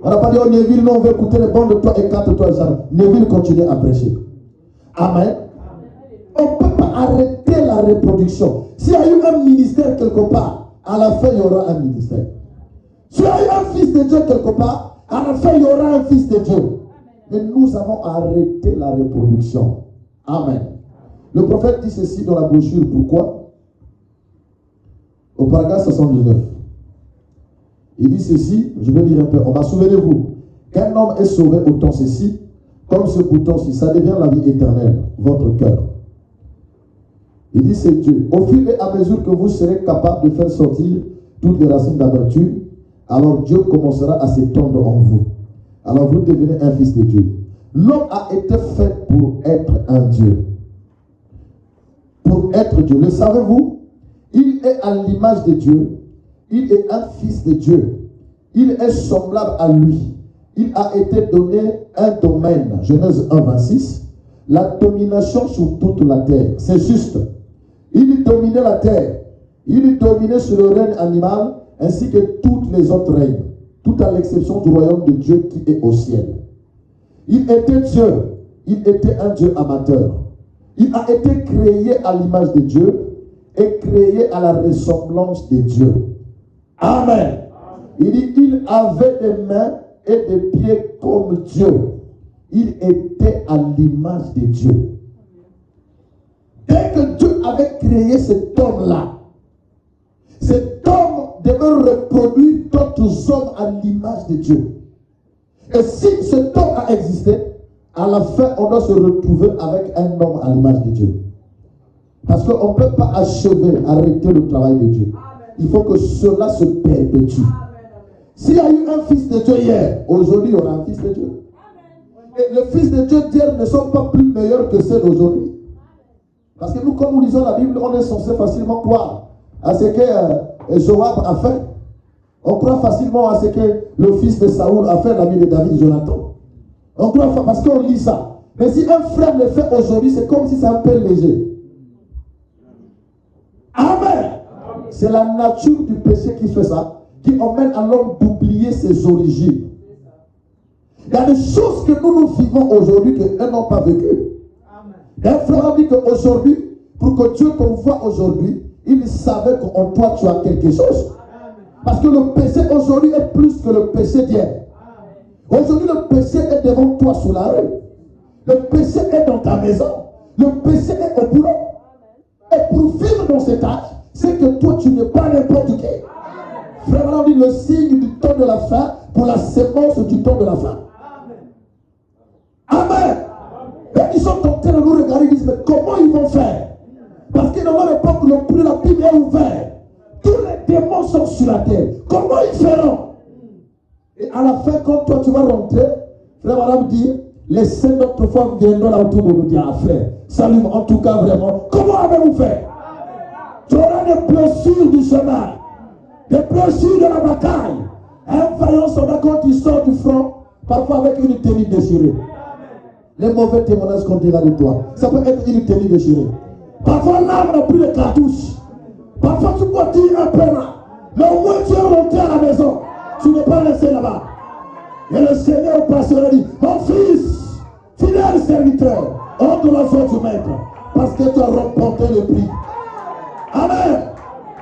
On n'a pas dit, oh Neville, non, on veut écouter les bandes de toi et 4 toi. Neville continue à prêcher. Amen. On ne peut pas arrêter la reproduction. S'il y a eu un ministère quelque part, à la fin, il y aura un ministère. S'il y a eu un fils de Dieu quelque part, à la fin, il y aura un fils de Dieu. Mais nous avons arrêté la reproduction. Amen. Le prophète dit ceci dans la brochure. Pourquoi? Au paragraphe 79. Il dit ceci, je vais dire un peu. On va souvenez-vous qu'un homme est sauvé au temps ceci, comme ce bouton-ci, ça devient la vie éternelle, votre cœur. Il dit c'est Dieu. Au fur et à mesure que vous serez capable de faire sortir toutes les racines d'amertume, alors Dieu commencera à s'étendre en vous. Alors vous devenez un fils de Dieu. L'homme a été fait pour être un Dieu. Pour être Dieu. Le savez-vous? Il est à l'image de Dieu. Il est un fils de Dieu. Il est semblable à lui. Il a été donné un domaine. Genèse 1, 26. La domination sur toute la terre. C'est juste. Il dominait la terre. Il dominait sur le règne animal ainsi que toutes les autres règnes. Tout à l'exception du royaume de Dieu qui est au ciel. Il était Dieu. Il était un Dieu amateur. Il a été créé à l'image de Dieu et créé à la ressemblance de Dieu. Amen. Il dit qu'il avait des mains et des pieds comme Dieu. Il était à l'image de Dieu. Dès que Dieu avait créé cet homme-là, cet homme devait reproduire d'autres hommes à l'image de Dieu. Et si cet homme a existé, à la fin, on doit se retrouver avec un homme à l'image de Dieu. Parce qu'on ne peut pas achever, arrêter le travail de Dieu. Il faut que cela se perpétue. S'il y a eu un fils de Dieu hier, aujourd'hui il y aura un fils de Dieu. Et les fils de Dieu d'hier ne sont pas plus meilleurs que ceux d'aujourd'hui. Parce que nous, quand nous lisons la Bible, on est censé facilement croire à ce que Joab a fait. On croit facilement à ce que le fils de Saoul a fait, l'ami de David, Jonathan. On croit parce qu'on lit ça. Mais si un frère le fait aujourd'hui, c'est comme si c'est un peu léger. Amen. C'est la nature du péché qui fait ça, qui emmène à l'homme d'oublier ses origines. Il y a des choses que nous vivons aujourd'hui qu'eux n'ont pas vécues. Un frère a dit qu'aujourd'hui, pour que Dieu t'envoie aujourd'hui, il savait qu'en toi tu as quelque chose. Parce que le péché aujourd'hui est plus que le péché d'hier. Aujourd'hui, le péché est devant toi sur la rue. Le péché est dans ta maison. Le péché est au boulot. Et pour vivre dans cet âge, c'est que toi, tu n'es pas n'importe qui. Frère, on dit le signe du temps de la fin pour la sémence du temps de la fin. Amen. Et ils sont en train train de nous regarder et disent, mais comment ils vont faire? Parce que dans leur époque non plus, la Bible est ouverte. Tous les démons sont sur la terre. Comment ils feront? Et à la fin, quand toi tu vas rentrer, frère madame dit, les saints d'autrefois viendront là autour de nous dire, ah frère, salut, en tout cas vraiment, comment avez-vous fait? Tu auras des blessures du chemin, des blessures de la bataille. Un vaillant soldat, quand il sort du front, parfois avec une tenue déchirée. Les mauvais témoignages qu'on dira de toi, ça peut être une tenue déchirée. Parfois l'arme n'a plus de cartouches. Parfois tu peux tirer un peu là. Mais au moins tu es rentré à la maison. Tu n'es pas resté là-bas. Et le Seigneur passera dit, mon fils, fidèle serviteur, hors de la zone du maître, parce que tu as remporté le prix. Amen.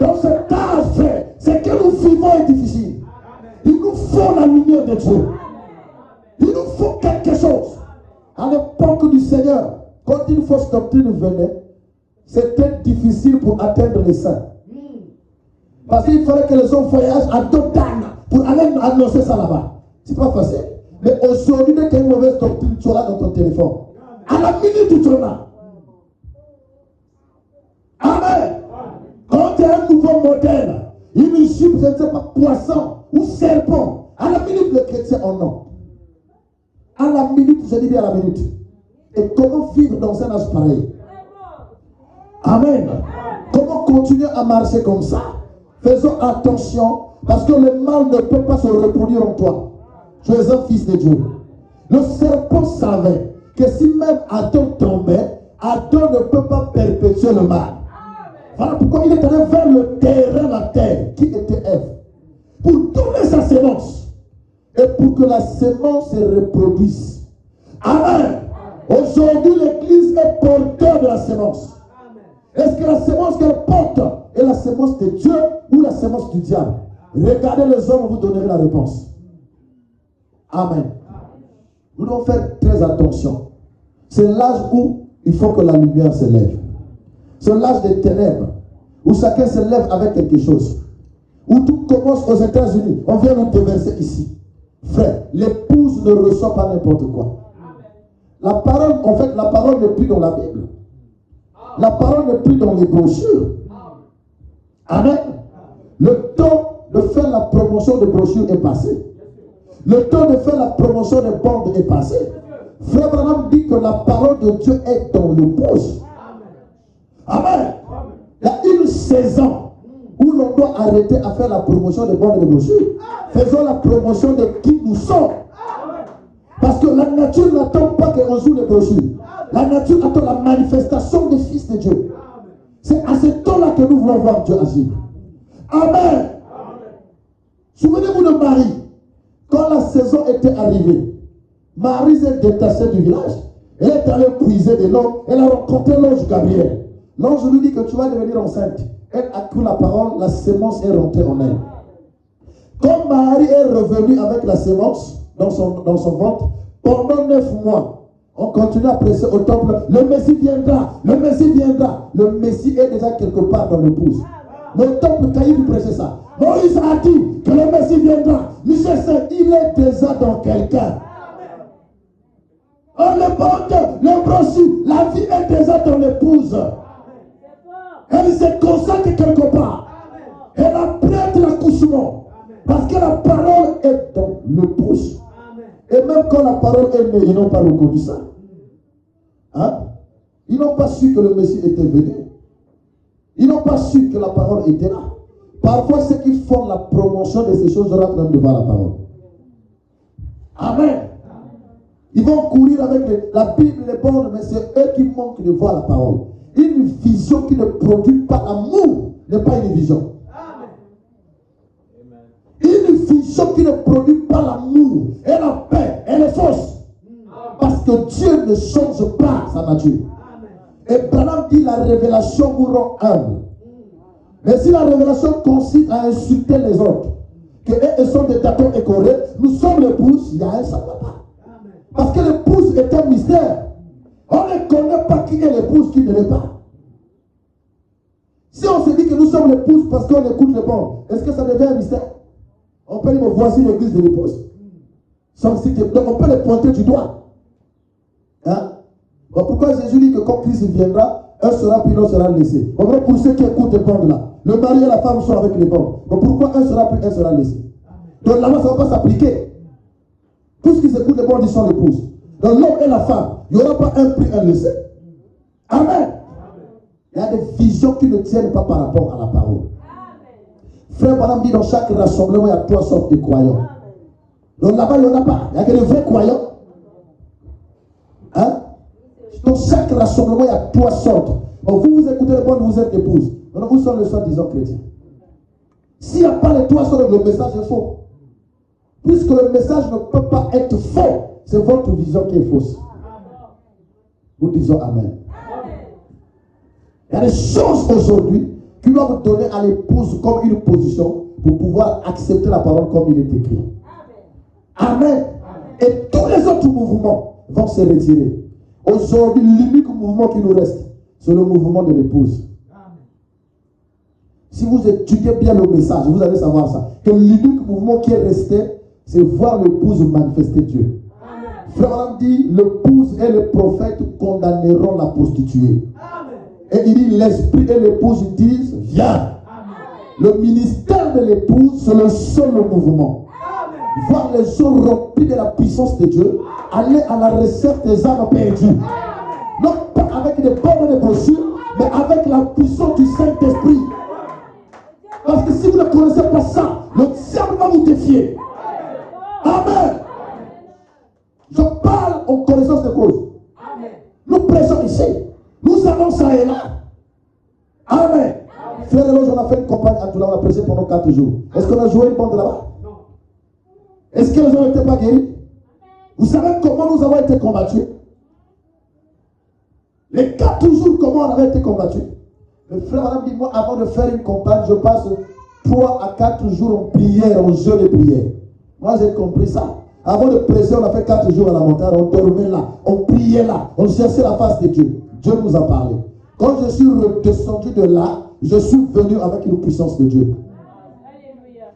Donc cet âge, frère, c'est que nous vivons est difficile. Il nous faut la lumière de Dieu. Il nous faut quelque chose. À l'époque du Seigneur, quand une fausse doctrine venait, c'était difficile pour atteindre les saints. Parce qu'il fallait que les hommes voyagent à Dothan pour aller annoncer ça là-bas. C'est pas facile. Mais aujourd'hui, dès qu'il y a une mauvaise doctrine, tu l'as dans ton téléphone. À la minute où tu en as. Amen. Quand tu as un nouveau modèle, une jupe, je ne sais pas, poisson ou serpent, à la minute, le chrétien en a. À la minute, je dis bien à la minute. Et comment vivre dans un âge pareil? Amen. Comment continuer à marcher comme ça? Faisons attention, parce que le mal ne peut pas se reproduire en toi. Tu es un fils de Dieu. Le serpent savait que si même Adam tombait, Adam ne peut pas perpétuer le mal. Voilà pourquoi il est allé vers le terrain, la terre, qui était Ève, pour donner sa sémence. Et pour que la sémence se reproduise. Amen. Aujourd'hui, l'Église est porteur de la sémence. Est-ce que la sémence qu'elle porte est la sémence de Dieu ou la sémence du diable? Regardez les hommes, vous donnerez la réponse. Amen. Nous devons faire très attention. C'est l'âge où il faut que la lumière se lève. C'est l'âge des ténèbres, où chacun se lève avec quelque chose. Où tout commence aux États-Unis. On vient nous déverser ici. Frère, l'épouse ne reçoit pas n'importe quoi. La parole, en fait, la parole n'est plus dans la Bible. La parole n'est plus dans les brochures. Amen. Le temps de faire la promotion des brochures est passé. Le temps de faire la promotion des bandes est passé. Frère Branham dit que la parole de Dieu est dans l'épouse. Amen. Il y a une saison où l'on doit arrêter à faire la promotion des bandes et des brochures. Faisons la promotion de qui nous sommes. Parce que la nature n'attend pas qu'on joue les brochures. La nature attend la manifestation des fils de Dieu. C'est à ce temps-là que nous voulons voir Dieu agir. Amen. Souvenez-vous de Marie. Quand la saison était arrivée, Marie s'est détachée du village. Elle est allée puiser de l'eau. Elle a rencontré l'ange Gabriel. L'ange lui dit que tu vas devenir enceinte. Elle a cru la parole, la sémence est rentrée en elle. Quand Marie est revenue avec la sémence dans son ventre, pendant 9 mois, on continue à presser au temple. Le Messie viendra, le Messie viendra. Le Messie est déjà quelque part dans l'épouse. Mais au temple, quand il prêchait ça, Moïse a dit que le Messie viendra. Michel Saint, il est déjà dans quelqu'un. On le porte, le brochu, la vie est déjà dans l'épouse. Elle se consacre quelque part. Elle apprête l'accouchement. Parce que la parole est dans l'épouse. Et même quand la parole est née, ils n'ont pas reconnu ça. Hein? Ils n'ont pas su que le Messie était venu. Ils n'ont pas su que la parole était là. Parfois, ceux qui font la promotion de ces choses rentrent même devant la parole. Amen. Ils vont courir avec la Bible, les bonnes, mais c'est eux qui manquent de voir la parole. Une vision qui ne produit pas l'amour n'est pas une vision. Une vision qui ne produit pas l'amour et la paix, elle est fausse. Parce que Dieu ne change pas sa nature. Et Branham dit la révélation vous rend humble. Mais si la révélation consiste à insulter les autres, qu'eux sont des tâtons écorés, nous sommes l'épouse, il y a un ça va pas. Parce que l'épouse est un mystère. On ne connaît pas qui est l'épouse, qui ne l'est pas. Si on se dit que nous sommes l'épouse parce qu'on écoute les bons, est-ce que ça devient un mystère? On peut dire, voici l'église de l'épouse. Donc on peut les pointer du doigt. Hein? Bon, pourquoi Jésus dit que quand Christ viendra, un sera pris, l'autre sera laissé? En vrai, pour ceux qui écoutent les bandes là, le mari et la femme sont avec les bandes. Bon, pourquoi un sera pris, un sera laissé? Donc là-bas, ça ne va pas s'appliquer. Tout ce qui s'écoute les bandes, ils sont l'épouse. Donc l'homme et la femme, il n'y aura pas un pris, un laissé. Amen. Il y a des visions qui ne tiennent pas par rapport à la parole. Frère Branham dit dans chaque rassemblement, il y a 3 sortes de croyants. Donc là-bas, il n'y en a pas. Il n'y a que les vrais croyants. Hein? Dans chaque rassemblement, il y a 3 sortes. Donc, vous écoutez les bandes, vous êtes épouse. Donc vous sommes le soi-disant chrétien. S'il n'y a pas les 3 sortes, le message est faux. Puisque le message ne peut pas être faux, c'est votre vision qui est fausse. Nous disons Amen. Il y a des choses aujourd'hui qui doivent donner à l'épouse comme une position pour pouvoir accepter la parole comme il est écrit. Amen. Et tous les autres mouvements vont se retirer. Aujourd'hui, l'unique mouvement qui nous reste, c'est le mouvement de l'épouse. Si vous étudiez bien le message, vous allez savoir ça. Que l'unique mouvement qui est resté, c'est voir l'épouse manifester Dieu. Frère dit, l'épouse et le prophète condamneront la prostituée. Et il dit, l'esprit et l'épouse disent, viens. Le ministère de l'épouse, c'est le seul mouvement. Voir les gens remplis de la puissance de Dieu, aller à la recherche des âmes perdues. Non pas avec des bonnes brochures, mais avec la puissance du Saint-Esprit. Parce que si vous ne connaissez pas ça, le diable va vous défier. Amen. Je parle en connaissance de cause. Nous prêchons ici. Nous allons ça et là. Amen. Frère et on a fait une campagne à Toula, on a prêché pendant 4 jours. Est-ce qu'on a joué une bande là-bas? Est-ce que les gens n'étaient pas guéris? Vous savez comment nous avons été combattus? Les 4 jours, comment on avait été combattus? Le frère madame dit, moi, avant de faire une campagne, je passe 3 à 4 jours en prière, en jeûne de prière. Moi, j'ai compris ça. Avant de prêcher, on a fait 4 jours à la montagne, on dormait là, on priait là, on cherchait la face de Dieu. Dieu nous a parlé. Quand je suis redescendu de là, je suis venu avec une puissance de Dieu.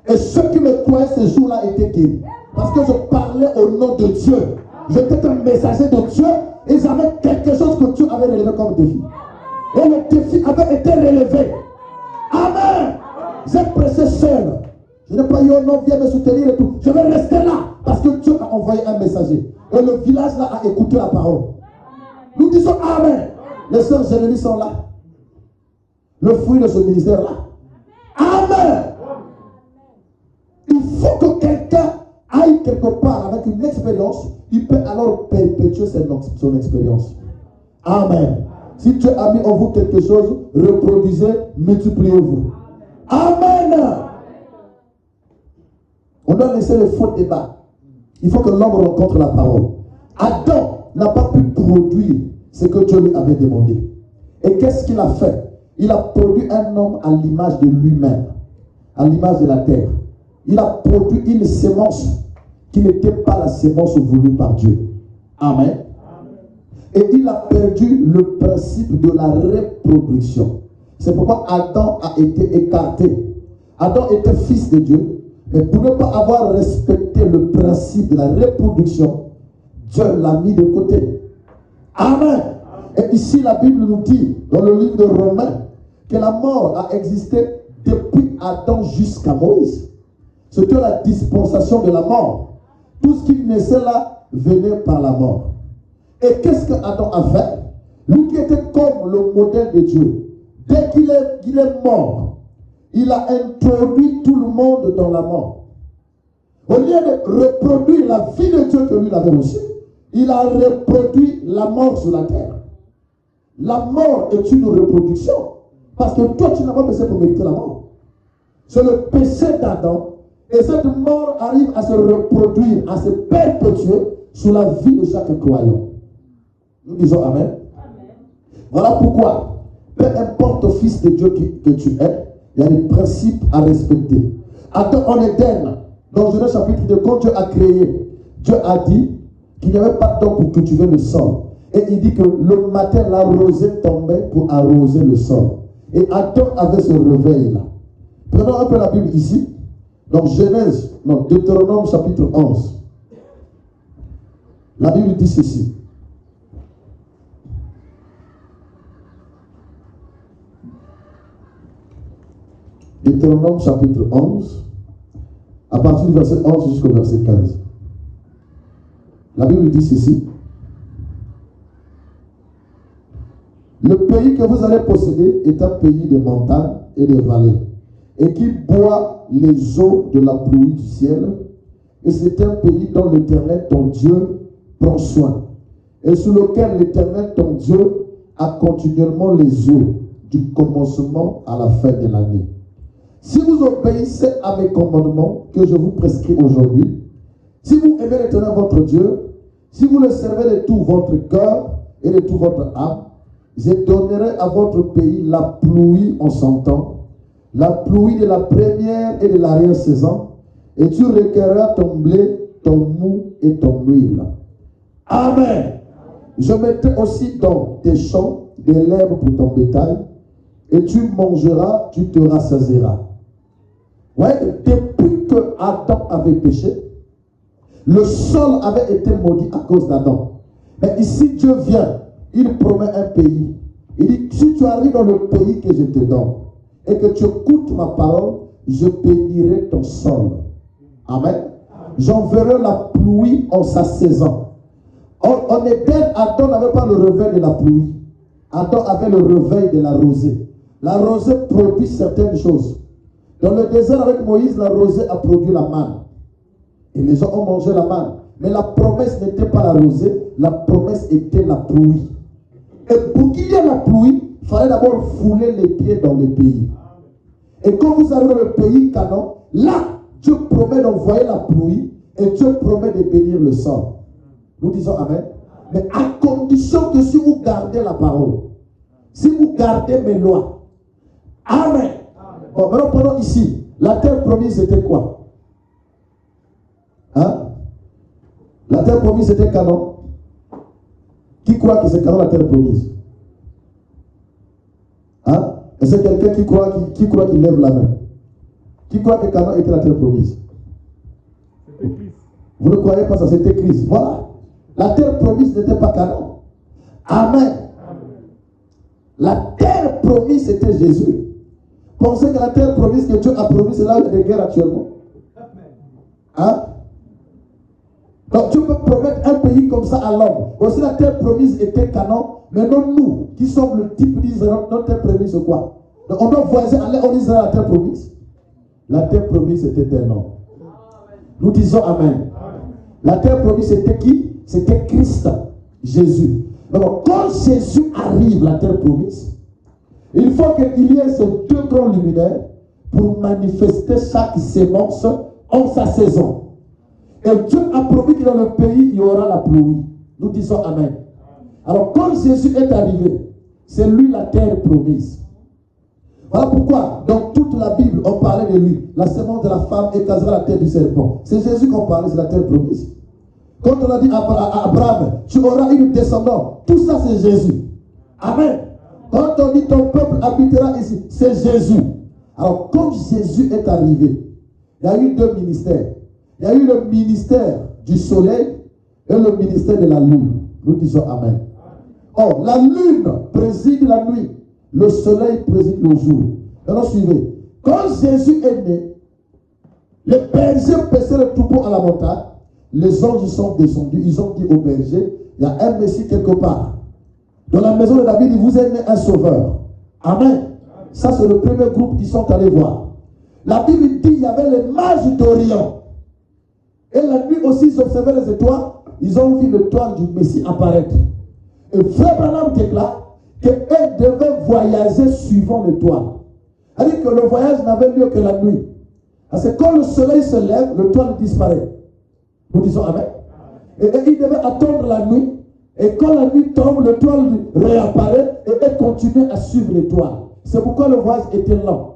Et ceux qui me croyaient ces jours-là étaient guéris. Parce que je parlais au nom de Dieu. J'étais un messager de Dieu et j'avais quelque chose que Dieu avait relevé comme défi. Et le défi avait été relevé. Amen. J'ai pressé seul. Je n'ai pas eu un nom, viens me soutenir et tout. Je vais rester là parce que Dieu a envoyé un messager. Et le village là a écouté la parole. Nous disons Amen. Les sœurs Jérémie sont là. Le fruit de ce ministère là. Amen. Il faut que quelqu'un aille quelque part avec une expérience. Il peut alors perpétuer son expérience. Amen. Si Dieu a mis en vous quelque chose, reproduisez, multipliez-vous. Amen. On doit laisser le faux débat. Il faut que l'homme rencontre la parole. Adam n'a pas pu produire ce que Dieu lui avait demandé. Et qu'est-ce qu'il a fait? Il a produit un homme à l'image de lui-même, à l'image de la terre. Il a produit une sémence qui n'était pas la sémence voulue par Dieu. Amen. Et il a perdu le principe de la reproduction. C'est pourquoi Adam a été écarté. Adam était fils de Dieu, mais pour ne pas avoir respecté le principe de la reproduction, Dieu l'a mis de côté. Amen. Et ici, la Bible nous dit, dans le livre de Romains, que la mort a existé depuis Adam jusqu'à Moïse. C'était la dispensation de la mort. Tout ce qui naissait là venait par la mort. Et qu'est-ce que Adam a fait? Lui qui était comme le modèle de Dieu, dès qu'il est mort, il a introduit tout le monde dans la mort. Au lieu de reproduire la vie de Dieu que lui avait reçue, il a reproduit la mort sur la terre. La mort est une reproduction. Parce que toi, tu n'as pas besoin pour mériter la mort. C'est le péché d'Adam. Et cette mort arrive à se reproduire, à se perpétuer sous la vie de chaque croyant. Nous disons Amen. Amen. Voilà pourquoi, peu importe, fils de Dieu que tu es, il y a des principes à respecter. Adam en Éden, dans Genèse chapitre 2, quand Dieu a créé, Dieu a dit qu'il n'y avait pas d'homme pour cultiver le sol. Et il dit que le matin, la rosée tombait pour arroser le sol. Et Adam avait ce réveil-là. Prenons un peu la Bible ici. Dans Deutéronome chapitre 11. La Bible dit ceci. Deutéronome chapitre 11, à partir du verset 11 jusqu'au verset 15. La Bible dit ceci. Le pays que vous allez posséder est un pays de montagnes et de vallées, et qui boit les eaux de la pluie du ciel. Et c'est un pays dont l'Éternel, ton Dieu, prend soin, et sur lequel l'Éternel, ton Dieu, a continuellement les yeux, du commencement à la fin de l'année. Si vous obéissez à mes commandements que je vous prescris aujourd'hui, si vous aimez l'Éternel votre Dieu, si vous le servez de tout votre cœur et de toute votre âme, je donnerai à votre pays la pluie en son temps, la pluie de la première et de l'arrière-saison, et tu recueilleras ton blé, ton mou et ton huile. Amen. Je mettrai aussi dans tes champs de l'herbe pour ton bétail, et tu mangeras, tu te rassasieras. Ouais, depuis que Adam avait péché, le sol avait été maudit à cause d'Adam. Mais ici, Dieu vient, il promet un pays. Il dit, si tu arrives dans le pays que je te donne, et que tu écoutes ma parole, je bénirai ton sol. Amen. J'enverrai la pluie en sa saison. En Éden, Adam n'avait pas le réveil de la pluie. Adam avait le réveil de la rosée. La rosée produit certaines choses. Dans le désert avec Moïse, la rosée a produit la manne. Et les gens ont mangé la manne. Mais la promesse n'était pas la rosée, la promesse était la pluie. Et pour qu'il y ait la pluie, il fallait d'abord fouler les pieds dans le pays. Et quand vous arrivez dans le pays Canaan, là, Dieu promet d'envoyer la pluie et Dieu promet de bénir le sol. Nous disons Amen. Mais à condition que si vous gardez la parole, si vous gardez mes lois. Amen. Bon, maintenant prenons ici. La terre promise, c'était quoi? Hein? La terre promise, c'était Canaan. Qui croit que c'est Canaan la terre promise? Hein? Et c'est quelqu'un qui croit qu'il lève la main. Qui croit que Canaan était la terre promise? Vous ne croyez pas ça, c'était Christ. Voilà. La terre promise n'était pas Canaan. Amen. La terre promise, c'était Jésus. Pensez que la terre promise que Dieu a promise, c'est là où il y a des guerres actuellement. Hein? Donc Dieu peut promettre un pays comme ça à l'homme. Aussi la terre promise était Canaan. Mais non, nous, qui sommes le type d'Israël, notre terre promise, c'est quoi? Donc on doit voyager, aller en Israël, la terre promise. La terre promise, c'était un homme. Nous disons Amen. La terre promise, c'était qui? C'était Christ, Jésus. Donc quand Jésus arrive, la terre promise, il faut qu'il y ait ces deux grands luminaires pour manifester chaque sémence en sa saison. Et Dieu a promis que dans le pays, il y aura la pluie. Nous disons Amen. Alors, quand Jésus est arrivé, c'est lui la terre promise. Voilà pourquoi, dans toute la Bible, on parlait de lui. La sémence de la femme écrasera la terre du serpent. C'est Jésus qu'on parlait, c'est la terre promise. Quand on a dit à Abraham, tu auras une descendance, tout ça c'est Jésus. Amen. Quand on dit ton peuple habitera ici, c'est Jésus. Alors, quand Jésus est arrivé, il y a eu deux ministères. Il y a eu le ministère du soleil et le ministère de la lune. Nous disons Amen. Or, la lune préside la nuit, le soleil préside le jour. Maintenant, suivez. Quand Jésus est né, les bergers paissaient le troupeau à la montagne. Les anges sont descendus. Ils ont dit aux bergers, il y a un Messie quelque part. Dans la maison de David, il vous est né un sauveur. Amen. Ça, c'est le premier groupe qui sont allés voir. La Bible dit qu'il y avait les mages d'Orient. Et la nuit aussi, ils observaient les étoiles. Ils ont vu l'étoile du Messie apparaître. Et Frère Branham déclare qu'eux devaient voyager suivant l'étoile. C'est-à-dire que le voyage n'avait lieu que la nuit. Parce que quand le soleil se lève, l'étoile disparaît. Nous disons Amen. Et ils devaient attendre la nuit. Et quand la nuit tombe, l'étoile réapparaît et elle continue à suivre l'étoile. C'est pourquoi le voyage était lent.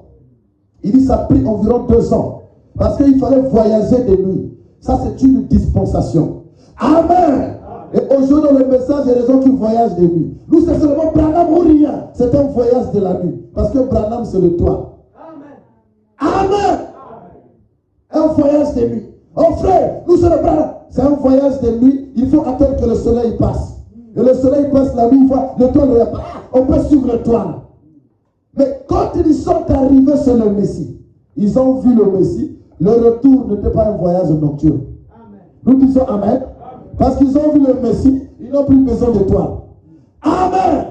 Il dit que ça a pris environ 2 ans. Parce qu'il fallait voyager de nuit. Ça, c'est une dispensation. Amen. Et aujourd'hui, dans le message, il y a des gens qui voyagent de nuit. Nous, c'est seulement Branham ou rien. C'est un voyage de la nuit. Parce que Branham, c'est le toit. Amen. Un voyage de nuit. Oh frère, nous sommes Branham. C'est un voyage de nuit. Il faut attendre que le soleil passe. Et le soleil passe la nuit, le toit, on peut suivre le toit. Mais quand ils sont arrivés sur le Messie, ils ont vu le Messie, le retour n'était pas un voyage nocturne. Amen. Nous disons Amen. Parce qu'ils ont vu le Messie, ils n'ont plus besoin d'étoiles. Amen.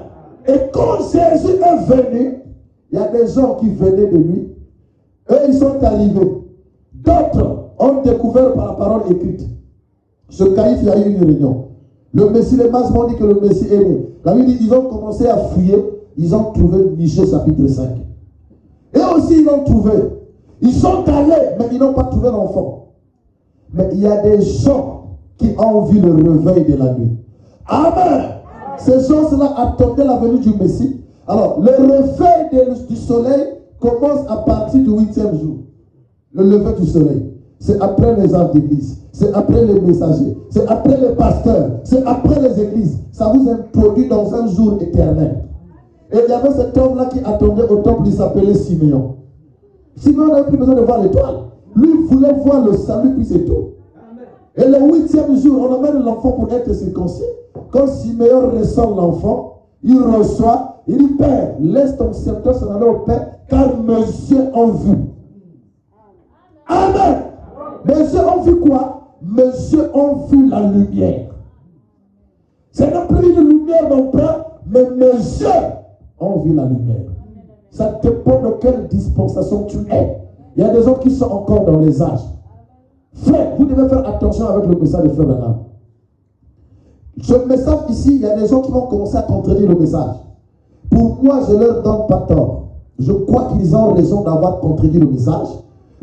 Et quand Jésus est venu, il y a des gens qui venaient de lui. Eux, ils sont arrivés. D'autres ont découvert par la parole écrite. Ce Caïphe, il y a eu une réunion. Le Messie, les masses m'ont dit que le Messie est né. La Bible dit ils ont commencé à fouiller. Ils ont trouvé Michée chapitre 5. Et aussi, ils l'ont trouvé. Ils sont allés, mais ils n'ont pas trouvé l'enfant. Mais il y a des gens qui ont vu le réveil de la nuit. Amen. Ces gens-là attendaient la venue du Messie. Alors, le réveil du soleil commence à partir du 8e jour. Le lever du soleil. C'est après les âges d'église. C'est après les messagers. C'est après les pasteurs. C'est après les églises. Ça vous introduit dans un jour éternel. Et il y avait cet homme-là qui attendait au temple, il s'appelait Siméon. Siméon n'avait plus besoin de voir l'étoile. Lui, il voulait voir le salut, puis c'est tout. Et le 8e jour, on amène l'enfant pour être circoncis. Quand Siméon reçoit l'enfant, il reçoit, il dit, Père, laisse ton sceptre s'en aller au Père, car mes yeux ont vu. Amen. Mes yeux ont vu quoi? Mes yeux ont vu la lumière. Ce n'est plus une lumière mon Père, mais mes yeux ont vu la lumière. Ça dépend de quelle dispensation tu es. Il y a des gens qui sont encore dans les âges. Frère, vous devez faire attention avec le message de Frère Branham. Ce message ici, il y a des gens qui vont commencer à contredire le message. Pour moi, je ne leur donne pas tort. Je crois qu'ils ont raison d'avoir contredit le message.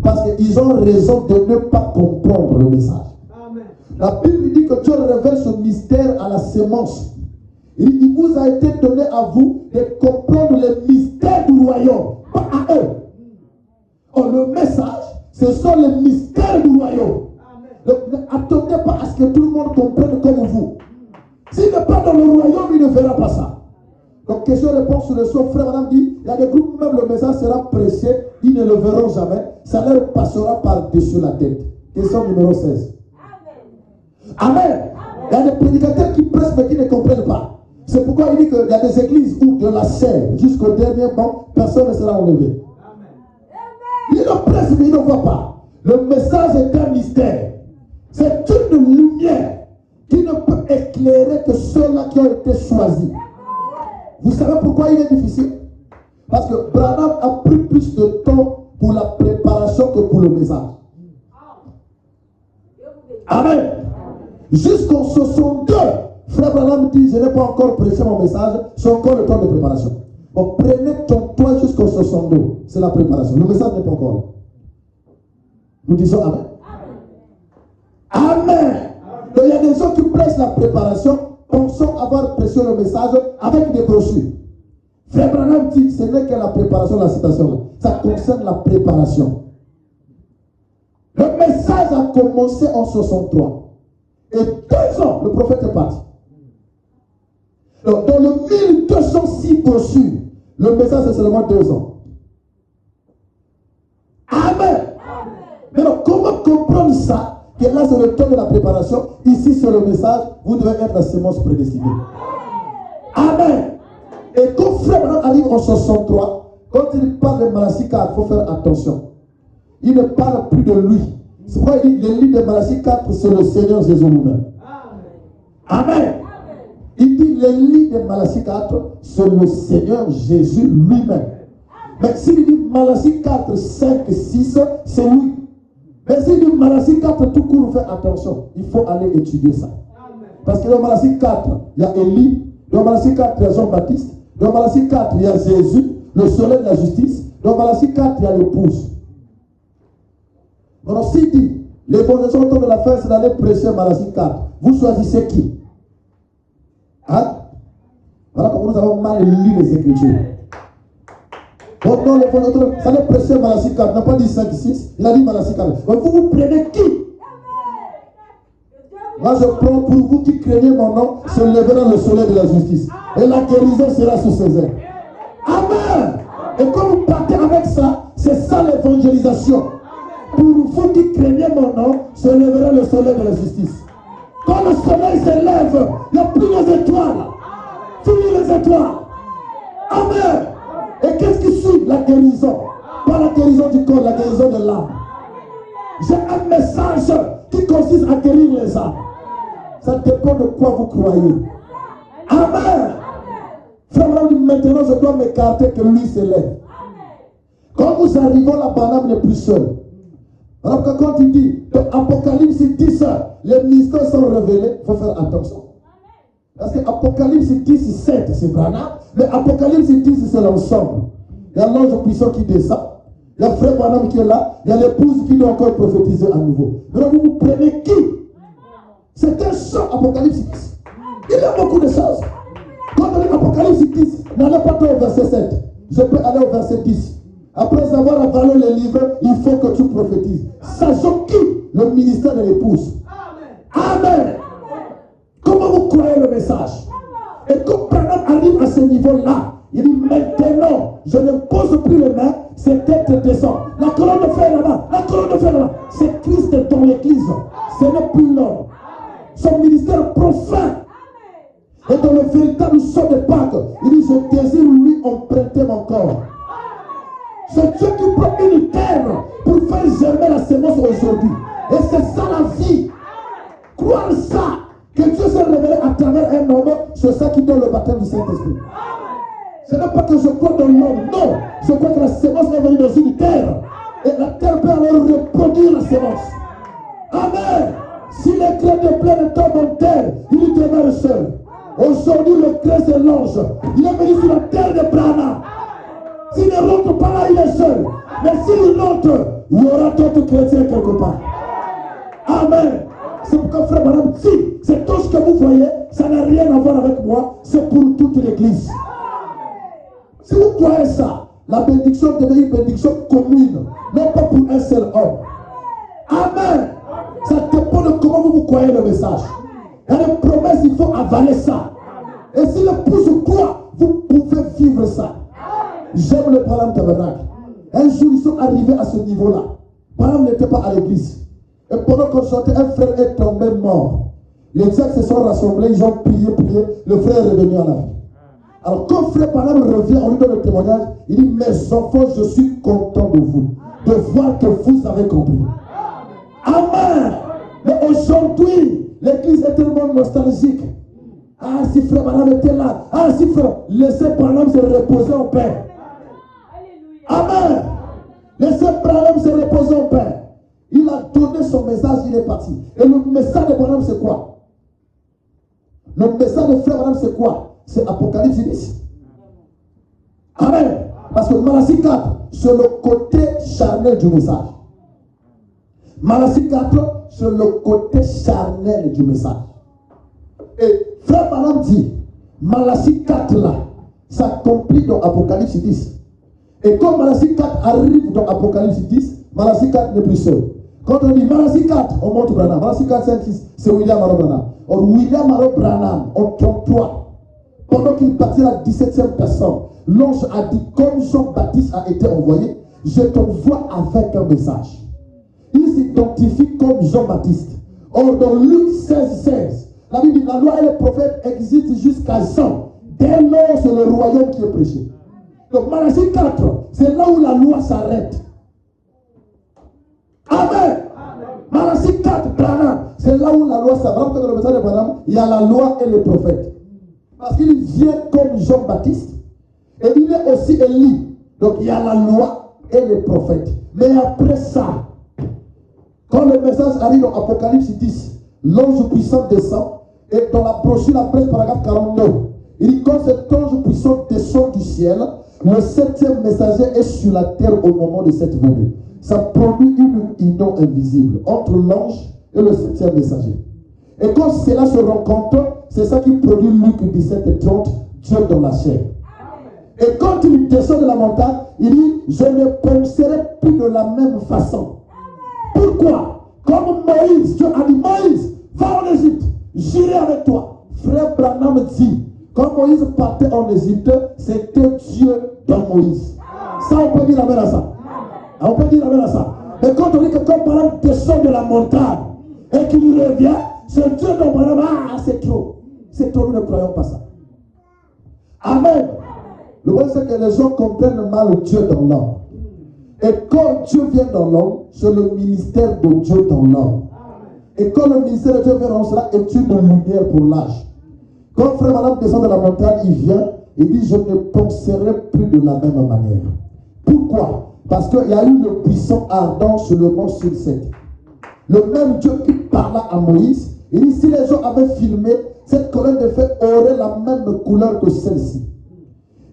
Parce qu'ils ont raison de ne pas comprendre le message. Amen. La Bible dit que Dieu révèle ce mystère à la sémence. Il vous a été donné à vous de comprendre les mystères du royaume, pas à eux. Or, le message, ce sont les mystères du royaume. N'attendez pas à ce que tout le monde comprenne comme vous. S'il n'est pas dans le royaume, il ne verra pas ça. Donc, question-réponse sur le son. Frère Madame dit, il y a des groupes, même le message sera pressé, ils ne le verront jamais. Ça leur passera par-dessus la tête. Question numéro 16. Amen. Amen. Il y a des prédicateurs qui pressent mais qui ne comprennent pas. C'est pourquoi il dit qu'il y a des églises où de la serre jusqu'au dernier banc, personne ne sera enlevé. Ils le pressent mais ils ne voient pas. Le message est un mystère. C'est une lumière qui ne peut éclairer que ceux-là qui ont été choisis. Vous savez pourquoi il est difficile? Parce que Branham a pris plus de temps pour la préparation que pour le message. Amen. Jusqu'en 62, Frère Branham dit, je n'ai pas encore prêché mon message, c'est encore le temps de préparation. Bon, prenez ton temps jusqu'au 62, c'est la préparation. Le message n'est pas encore là. Nous disons Amen. Amen. Amen. Donc il y a des gens qui pressent la préparation, pensant avoir prêché le message avec des brochures. Frère Branham dit, ce n'est que la préparation de la citation. Ça concerne la préparation. Le message a commencé en 63. Et 2 ans, le prophète est parti. Donc, dans le 1206 brochures, le message c'est seulement 2 ans. Amen. Mais donc, comment comprendre ça? Que là c'est le temps de la préparation. Ici c'est le message. Vous devez être la sémence prédestinée. Amen. Et quand Frère arrive en 63, quand il parle de Malachie 4, il faut faire attention. Il ne parle plus de lui. C'est pourquoi il dit le livre de Malachie 4, c'est le Seigneur Jésus lui-même. Amen. Il dit le livre de Malachie 4, c'est le Seigneur Jésus lui-même. Mais s'il dit Malachie 4, 5, 6, c'est lui. Mais s'il dit Malachie 4, tout court, faites attention. Il faut aller étudier ça. Parce que dans Malachie 4, il y a Élie. Dans Malachie 4, il y a Jean-Baptiste. Dans Malachie 4, il y a Jésus, le soleil de la justice. Dans Malachie 4, il y a l'épouse. Alors, s'il dit, l'évangélisation autour de la fin, c'est d'aller prêcher Malachie 4. Vous choisissez qui? Hein? Voilà comment nous avons mal lu les Écritures. Donc, non, l'évangélisation, ça allait prêcher Malachie 4. Il n'a pas dit 5, 6, il a dit Malachie 4. Donc, vous prenez qui? Moi, je prends pour vous qui craignez mon nom, se lèvera le soleil de la justice. Et la guérison sera sous ses ailes. Amen. Et quand vous partez avec ça, c'est ça l'évangélisation. Pour vous qui craignez mon nom, se lèvera le soleil de la justice. Quand le soleil se lève, il n'y a plus les étoiles. Fini les étoiles. Amen. Et qu'est-ce qui suit? La guérison. Par la guérison du corps, la guérison de l'âme. J'ai un message qui consiste à guérir les âmes. Ça dépend de quoi vous croyez. Amen. Frère, maintenant je dois m'écarter que lui s'élève. Quand nous arrivons là, Branham n'est plus seul. Alors que quand il dit, dans Apocalypse 10, les mystères sont révélés, il faut faire attention. Parce que Apocalypse 10, 7, c'est Branham, mais Apocalypse 10, c'est l'ensemble. Il y a l'ange puissant qui descend, il y a frère Branham qui est là, il y a l'épouse qui doit encore prophétiser à nouveau. Maintenant, vous prenez qui? C'est un chant, Apocalypse 10. Il y a beaucoup de choses. Quand on lit Apocalypse 10, n'allez pas trop au verset 7. Je peux aller au verset 10. Après avoir avalé les livres, il faut que tu prophétises. Sachant qui? Le ministère de l'épouse. Amen. Comment vous croyez le message? Et quand Branham arrive à ce niveau-là, il dit maintenant, je ne pose plus les mains, c'est tête descend. La colonne de fer là-bas, la colonne de fer là-bas. C'est Christ dans l'église. Ce n'est plus l'homme. Son ministère profane. Et dans le véritable son de Pâques, il dit je désire lui emprunter mon corps. C'est Dieu qui prend une terre pour faire germer la semence aujourd'hui. Et c'est ça la vie. Croire ça, que Dieu s'est révélé à travers un homme, c'est ça qui donne le baptême du Saint-Esprit. Ce n'est pas que je crois dans l'homme, non. Je crois que la semence est venue dans une terre. Et la terre peut alors reproduire la semence. Amen. Si les grains de blé tombent en terre, il demeure seul. Aujourd'hui, le grain c'est l'ange. Il est venu sur la terre de Branham. S'il ne rentre pas là, il est seul. Mais s'il rentre, il y aura d'autres chrétiens quelque part. Amen. C'est pourquoi frère Branham dit, c'est tout ce que vous voyez, ça n'a rien à voir avec moi, c'est pour toute l'église. Si vous croyez ça, la bénédiction devient une bénédiction commune, non pas pour un seul homme. Amen. Ça dépend de comment vous croyez le message. Il y a des promesses, il faut avaler ça. Et si l'épouse croit, vous pouvez vivre ça. J'aime le Branham Tabernacle. Un jour, ils sont arrivés à ce niveau-là. Branham n'était pas à l'église. Et pendant qu'on chantait, un frère est tombé mort. Les diacres se sont rassemblés, ils ont prié. Le frère est revenu à la vie. Alors, quand frère Branham revient, on lui donne le témoignage. Il dit, mes enfants, je suis content de vous. De voir que vous avez compris. Amen. Mais aujourd'hui, l'église est tellement nostalgique. Ah, si frère Branham était là. Ah, si frère, laissez Branham se reposer en paix. Amen. Laissez Branham se reposer en paix. Il a donné son message, il est parti. Et le message de Branham, c'est quoi? Le message de frère Branham, c'est quoi? C'est Apocalypse 10. Amen. Parce que Malachie 4, c'est le côté charnel du message. Malachie 4, c'est le côté charnel du message. Et frère Branham dit, Malachie 4 là, s'accomplit dans Apocalypse 10. Et quand Malachie 4 arrive dans Apocalypse 10, Malachie 4 n'est plus seul. Quand on dit Malachie 4, on montre Branham. Malachie 4, 5, 6, c'est William Marrow Branham. Or, William Marrow Branham, en 33, pendant qu'il partit à la 17e personne, l'ange a dit, comme Jean-Baptiste a été envoyé, je t'envoie avec un message. Il s'identifie comme Jean-Baptiste. Or, dans Luc 16, 16, la Bible dit, la loi et les prophètes existent jusqu'à Jean. Dès lors, c'est le royaume qui est prêché. Donc, Malachie 4, c'est là où la loi s'arrête. Amen. Malachie 4, Branham, c'est là où la loi s'arrête. Dans le message de Branham, il y a la loi et les prophètes. Parce qu'il vient comme Jean-Baptiste. Et il est aussi Élie. Donc, il y a la loi et les prophètes. Mais après ça, quand le message arrive dans Apocalypse 10, l'ange puissant descend. Et dans la brochure, la presse, paragraphe 49, il dit, quand cet ange puissant descend du ciel, le 7e messager est sur la terre au moment de cette venue. Ça produit une union invisible entre l'ange et le 7e messager. Et quand cela se rencontre, c'est ça qui produit Luc 17 et 30, Dieu dans la chair. Et quand il descend de la montagne, il dit, je ne penserai plus de la même façon. Pourquoi? Comme Moïse, Dieu a dit, Moïse, va en Égypte, j'irai avec toi. Frère Branham dit, quand Moïse partait en Égypte, c'était Dieu dans Moïse. Ça, on peut dire amen à ça. On peut dire amen à ça. Mais quand on dit que quand Branham descend de la montagne et qu'il revient, c'est Dieu dans Branham. Ah, c'est trop. C'est trop, nous ne croyons pas ça. Amen. Le problème, c'est que les gens comprennent mal Dieu dans l'homme. Et quand Dieu vient dans l'homme, c'est le ministère de Dieu dans l'homme. Et quand le ministère de Dieu vient dans l'homme, cela est une lumière pour l'âge. Quand frère Madame descend de la montagne, il vient et dit, je ne penserai plus de la même manière. Pourquoi? Parce qu'il y a eu le puissant ardent sur le mont Sul-7. Le même Dieu qui parla à Moïse, il dit, si les gens avaient filmé, cette colonne de feu aurait la même couleur que celle-ci.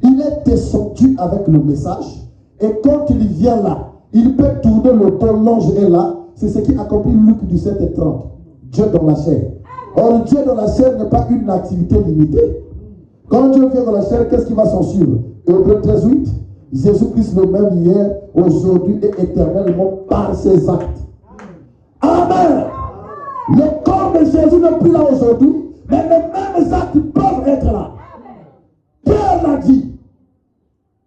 Il est descendu avec le message, et quand il vient là, il peut tourner le dos, l'ange est là. C'est ce qui accomplit Luc 17 et 30. Dieu dans la chair. Or, Dieu dans la chair n'est pas une activité limitée. Quand Dieu vient dans la chair, qu'est-ce qui va s'en suivre? Hébreux 13:8. Jésus-Christ le même hier, aujourd'hui et éternellement par ses actes. Amen. Le corps de Jésus n'est plus là aujourd'hui, mais les mêmes actes peuvent être là. Pierre l'a dit.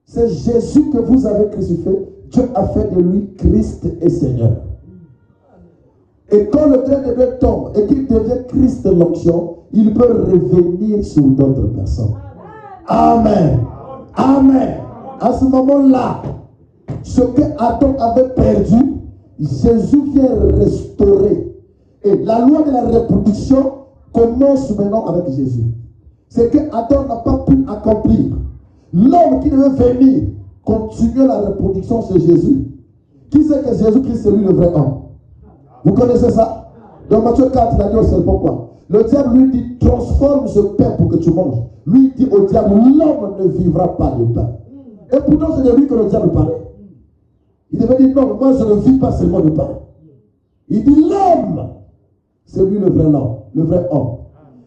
C'est Jésus que vous avez crucifié. Dieu a fait de lui Christ et Seigneur. Et quand le train de Dieu tombe et qu'il devient Christ l'onction, il peut revenir sur d'autres personnes. Amen. Amen. À ce moment-là, ce que Adam avait perdu, Jésus vient restaurer. Et la loi de la reproduction commence maintenant avec Jésus. C'est que Adam n'a pas pu accomplir. L'homme qui devait venir continuer la reproduction, c'est Jésus. Qui sait que Jésus-Christ, c'est lui le vrai homme? Vous connaissez ça? Dans Matthieu 4, il a dit au serpent quoi? Le diable lui dit, transforme ce pain pour que tu manges. Lui dit au diable, l'homme ne vivra pas de pain. Et pourtant, c'est de lui que le diable parlait. Il devait dire, non, moi je ne vis pas seulement de pain. Il dit, l'homme, c'est lui le vrai homme, le vrai homme.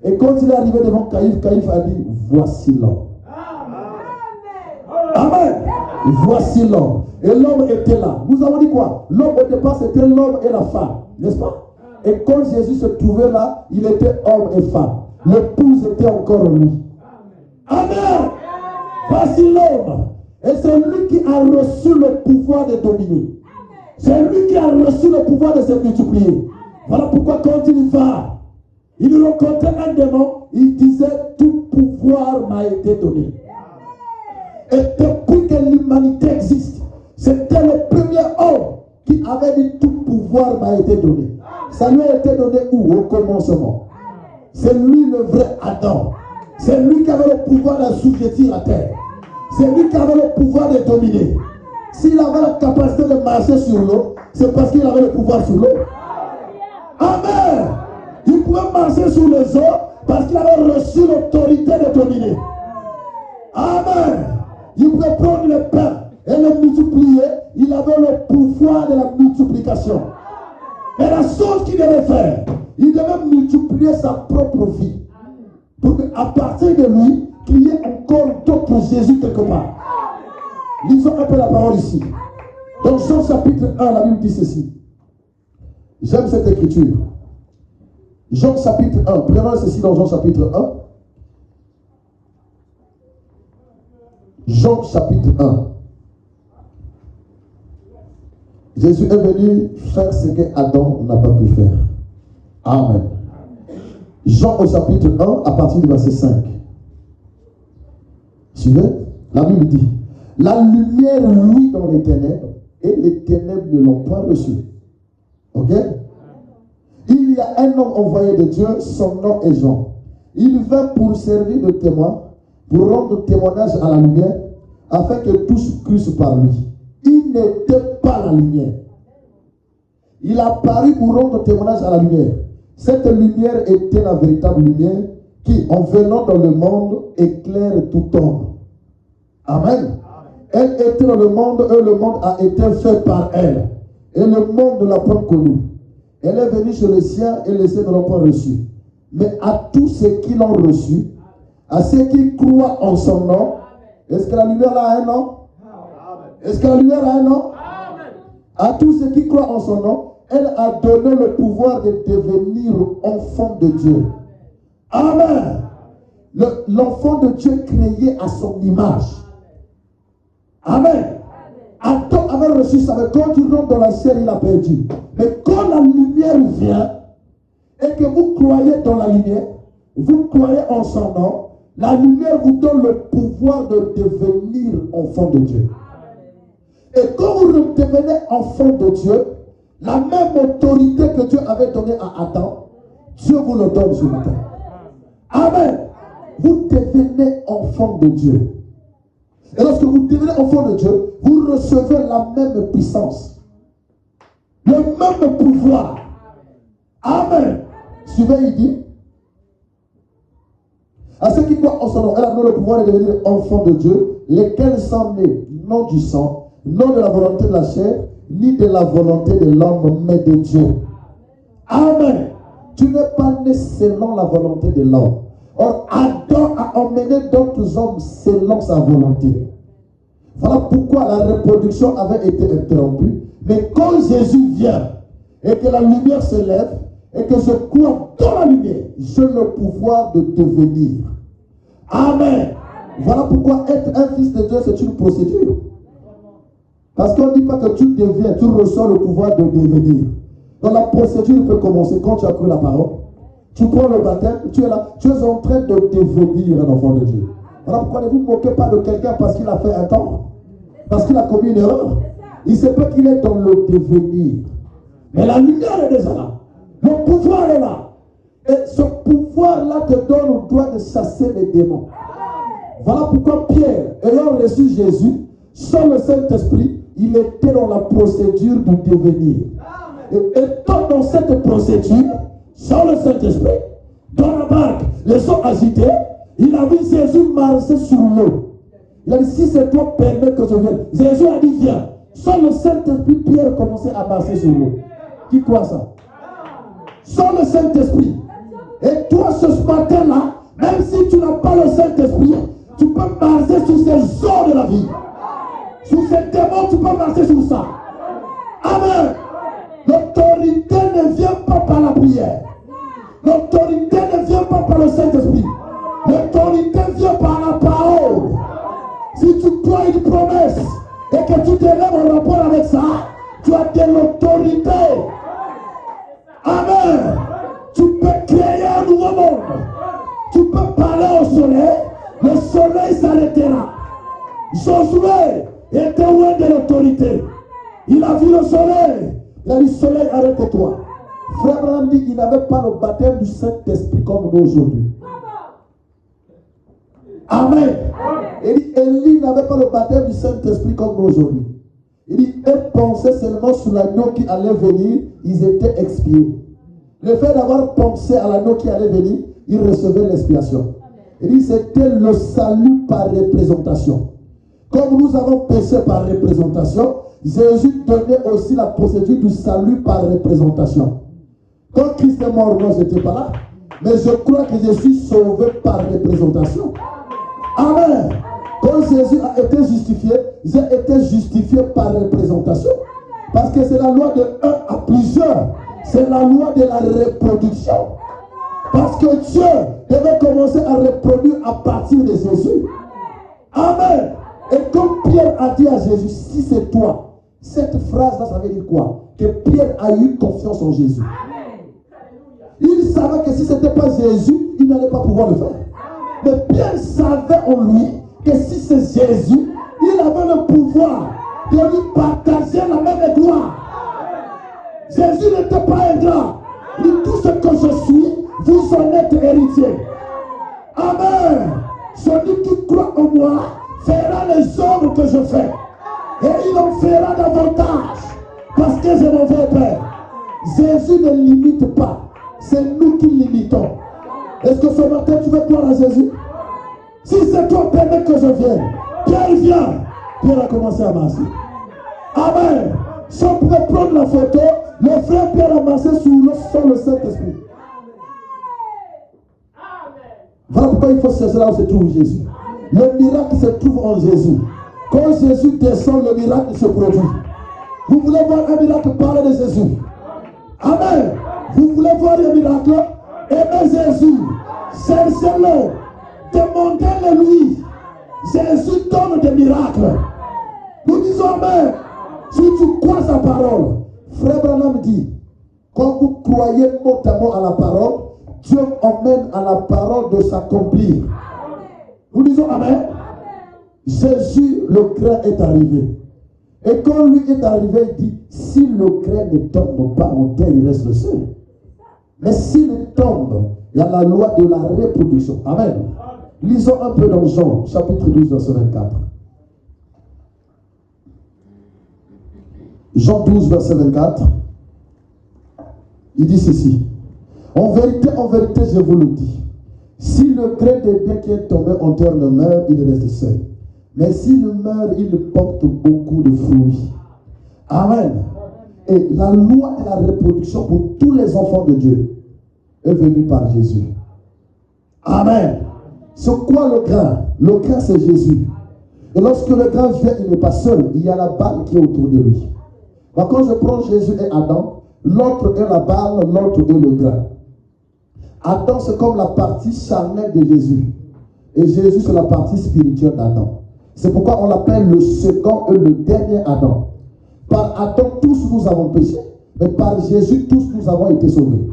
Et quand il est arrivé devant Caïphe, Caïphe a dit, voici l'homme. Amen. Voici l'homme. Et l'homme était là. Nous avons dit quoi? L'homme au départ, c'était l'homme et la femme. N'est-ce pas? Et quand Jésus se trouvait là, il était homme et femme. L'épouse était encore lui. Amen. Voici l'homme. Et c'est lui qui a reçu le pouvoir de dominer. C'est lui qui a reçu le pouvoir de se multiplier. Voilà pourquoi quand il va, il rencontrait un démon, il disait, tout pouvoir m'a été donné. Et depuis que l'humanité existe, c'était le premier homme qui avait dit, tout pouvoir m'a été donné. Ça lui a été donné où? Au commencement. C'est lui le vrai Adam. C'est lui qui avait le pouvoir d'assujettir la terre. C'est lui qui avait le pouvoir de dominer. S'il avait la capacité de marcher sur l'eau, c'est parce qu'il avait le pouvoir sur l'eau. Amen. Il pouvait marcher sur les eaux parce qu'il avait reçu l'autorité de dominer. Amen. Il pouvait prendre le pain et le multiplier. Il avait le pouvoir de la multiplication. Mais la chose qu'il devait faire, il devait multiplier sa propre vie. Pour qu'à partir de lui, qu'il y ait encore d'autres Jésus quelque part. Lisons un peu la parole ici. Dans Jean chapitre 1, la Bible dit ceci. J'aime cette écriture. Jean chapitre 1. Prenons ceci dans Jean chapitre 1. Jean chapitre 1. Jésus est venu faire ce que Adam n'a pas pu faire. Amen. Jean au chapitre 1 à partir du verset 5. Suivez. La Bible dit, la lumière luit dans les ténèbres et les ténèbres ne l'ont pas reçu. Ok? Il y a un homme envoyé de Dieu, son nom est Jean. Il vint pour servir de témoin, pour rendre témoignage à la lumière, afin que tous crussent par lui. Il n'était pas la lumière. Il a paru pour rendre témoignage à la lumière. Cette lumière était la véritable lumière qui, en venant dans le monde, éclaire tout homme. Amen. Elle était dans le monde et le monde a été fait par elle. Et le monde ne l'a pas connue. Elle est venue chez les siens et les siens ne l'ont pas reçue. Mais à tous ceux qui l'ont reçue, à ceux qui croient en son nom, est-ce que la lumière a un nom? Est-ce que la lumière a un nom? À tous ceux qui croient en son nom, elle a donné le pouvoir de devenir enfant de Dieu. Amen. L'enfant de Dieu créé à son image. Amen. Adam avait reçu ça, mais quand il rentre dans la chair, il a perdu. Mais quand la lumière vient, et que vous croyez dans la lumière, vous croyez en son nom, la lumière vous donne le pouvoir de devenir enfant de Dieu. Et quand vous devenez enfant de Dieu, la même autorité que Dieu avait donnée à Adam, Dieu vous le donne ce matin. Amen. Vous devenez enfant de Dieu. Et lorsque vous devenez enfant de Dieu, vous recevez la même puissance, le même pouvoir. Amen. Suivez, il dit, à ceux qui croient en son nom, elle a donné le pouvoir de devenir enfants de Dieu, lesquels sont nés non du sang, non de la volonté de la chair, ni de la volonté de l'homme, mais de Dieu. Amen. Tu n'es pas né selon la volonté de l'homme. Or, Adam a emmené d'autres hommes selon sa volonté. Voilà pourquoi la reproduction avait été interrompue. Mais quand Jésus vient et que la lumière se lève et que je crois dans la lumière, j'ai le pouvoir de devenir. Amen. Voilà pourquoi être un fils de Dieu, c'est une procédure. Parce qu'on ne dit pas que tu deviens, tu reçois le pouvoir de devenir. Donc la procédure peut commencer quand tu as cru la parole. Tu prends le baptême, tu es là, tu es en train de devenir un enfant de Dieu. Voilà pourquoi ne vous moquez pas de quelqu'un parce qu'il a fait un tort, parce qu'il a commis une erreur. Il se peut qu'il est dans le devenir. Mais la lumière est déjà là. Le pouvoir est là. Et ce pouvoir-là te donne le droit de chasser les démons. Voilà pourquoi Pierre, ayant reçu Jésus, sans le Saint-Esprit, il était dans la procédure du devenir. Et étant dans cette procédure, sans le Saint-Esprit, dans la barque, les eaux agitées, il a vu Jésus marcher sur l'eau. Il a dit, si c'est toi, permets que je vienne. Jésus a dit, viens. Sans le Saint-Esprit, Pierre commençait à marcher sur l'eau. Qui croit ça? Sans le Saint-Esprit. Et toi, ce matin-là, même si tu n'as pas le Saint-Esprit, tu peux marcher sur ces eaux de la vie. Sur ces démons, tu peux marcher sur ça. Amen. L'autorité ne vient pas par la prière. L'autorité ne vient pas par le Saint-Esprit. L'autorité vient par la parole. Si tu crois une promesse et que tu te lèves en rapport avec ça, tu as de l'autorité. Amen. Tu peux créer un nouveau monde. Tu peux parler au soleil. Le soleil s'arrêtera. Josué était loin de l'autorité. Il a vu le soleil. Il a dit, soleil, arrête-toi. Frère Abraham dit qu'il n'avait pas le baptême du Saint-Esprit comme nous aujourd'hui. Amen. Il dit, Élie n'avait pas le baptême du Saint-Esprit comme nous aujourd'hui. Il dit, eux pensaient seulement sur l'agneau qui allait venir, ils étaient expiés. Le fait d'avoir pensé à l'agneau qui allait venir, ils recevaient l'expiation. Il dit, c'était le salut par représentation. Comme nous avons péché par représentation, Jésus donnait aussi la procédure du salut par représentation. Quand Christ est mort, moi je n'étais pas là. Mais je crois que je suis sauvé par représentation. Amen. Quand Jésus a été justifié, j'ai été justifié par représentation. Parce que c'est la loi de 1 à plusieurs. C'est la loi de la reproduction. Parce que Dieu devait commencer à reproduire à partir de Jésus. Amen. Et comme Pierre a dit à Jésus, si c'est toi, cette phrase-là, ça veut dire quoi? Que Pierre a eu confiance en Jésus. Il savait que si ce n'était pas Jésus, il n'allait pas pouvoir le faire. Mais Pierre savait en lui que si c'est Jésus, il avait le pouvoir de lui partager la même gloire. Jésus n'était pas ingrat. Il dit, tout ce que je suis, vous en êtes héritier. Amen. Celui qui croit en moi fera les œuvres que je fais. Et il en fera davantage. Parce que je m'en vais Père. Jésus ne limite pas. C'est nous qui limitons. Est-ce que ce matin tu veux croire à Jésus? Si c'est toi, permets que je vienne. Pierre vient. Pierre a commencé à marcher. Amen. Si on pouvait prendre la photo, le frère Pierre a marché sur le Saint-Esprit. Voilà pourquoi il faut chercher là où se trouve Jésus. Le miracle se trouve en Jésus. Quand Jésus descend, le miracle se produit. Vous voulez voir un miracle? Parlez de Jésus. Amen. Vous voulez voir un miracle? Aimez Jésus. Cherchez-le. Demandez-le lui. Jésus donne des miracles. Nous disons Amen. Si tu crois sa parole, Frère Branham dit, quand vous croyez notamment à la parole, Dieu emmène à la parole de s'accomplir. Nous disons Amen. Jésus le grand est arrivé. Et quand lui est arrivé, il dit, si le grain ne tombe pas en terre, il reste le seul. Mais s'il tombe, il y a la loi de la reproduction. Amen. Lisons un peu dans Jean, chapitre 12, verset 24. Jean 12, verset 24. Il dit ceci. En vérité, je vous le dis. Si le grain de blé qui est tombé en terre ne meurt, il reste seul. Mais s'il meurt, il porte beaucoup de fruits. Amen. Et la loi de la reproduction pour tous les enfants de Dieu est venue par Jésus. Amen. C'est quoi le grain? Le grain, c'est Jésus. Et lorsque le grain vient, il n'est pas seul. Il y a la balle qui est autour de lui. Donc, quand je prends Jésus et Adam, l'autre est la balle, l'autre est le grain. Adam, c'est comme la partie charnelle de Jésus. Et Jésus, c'est la partie spirituelle d'Adam. C'est pourquoi on l'appelle le second et le dernier Adam. Par Adam, tous nous avons péché. Mais par Jésus, tous nous avons été sauvés.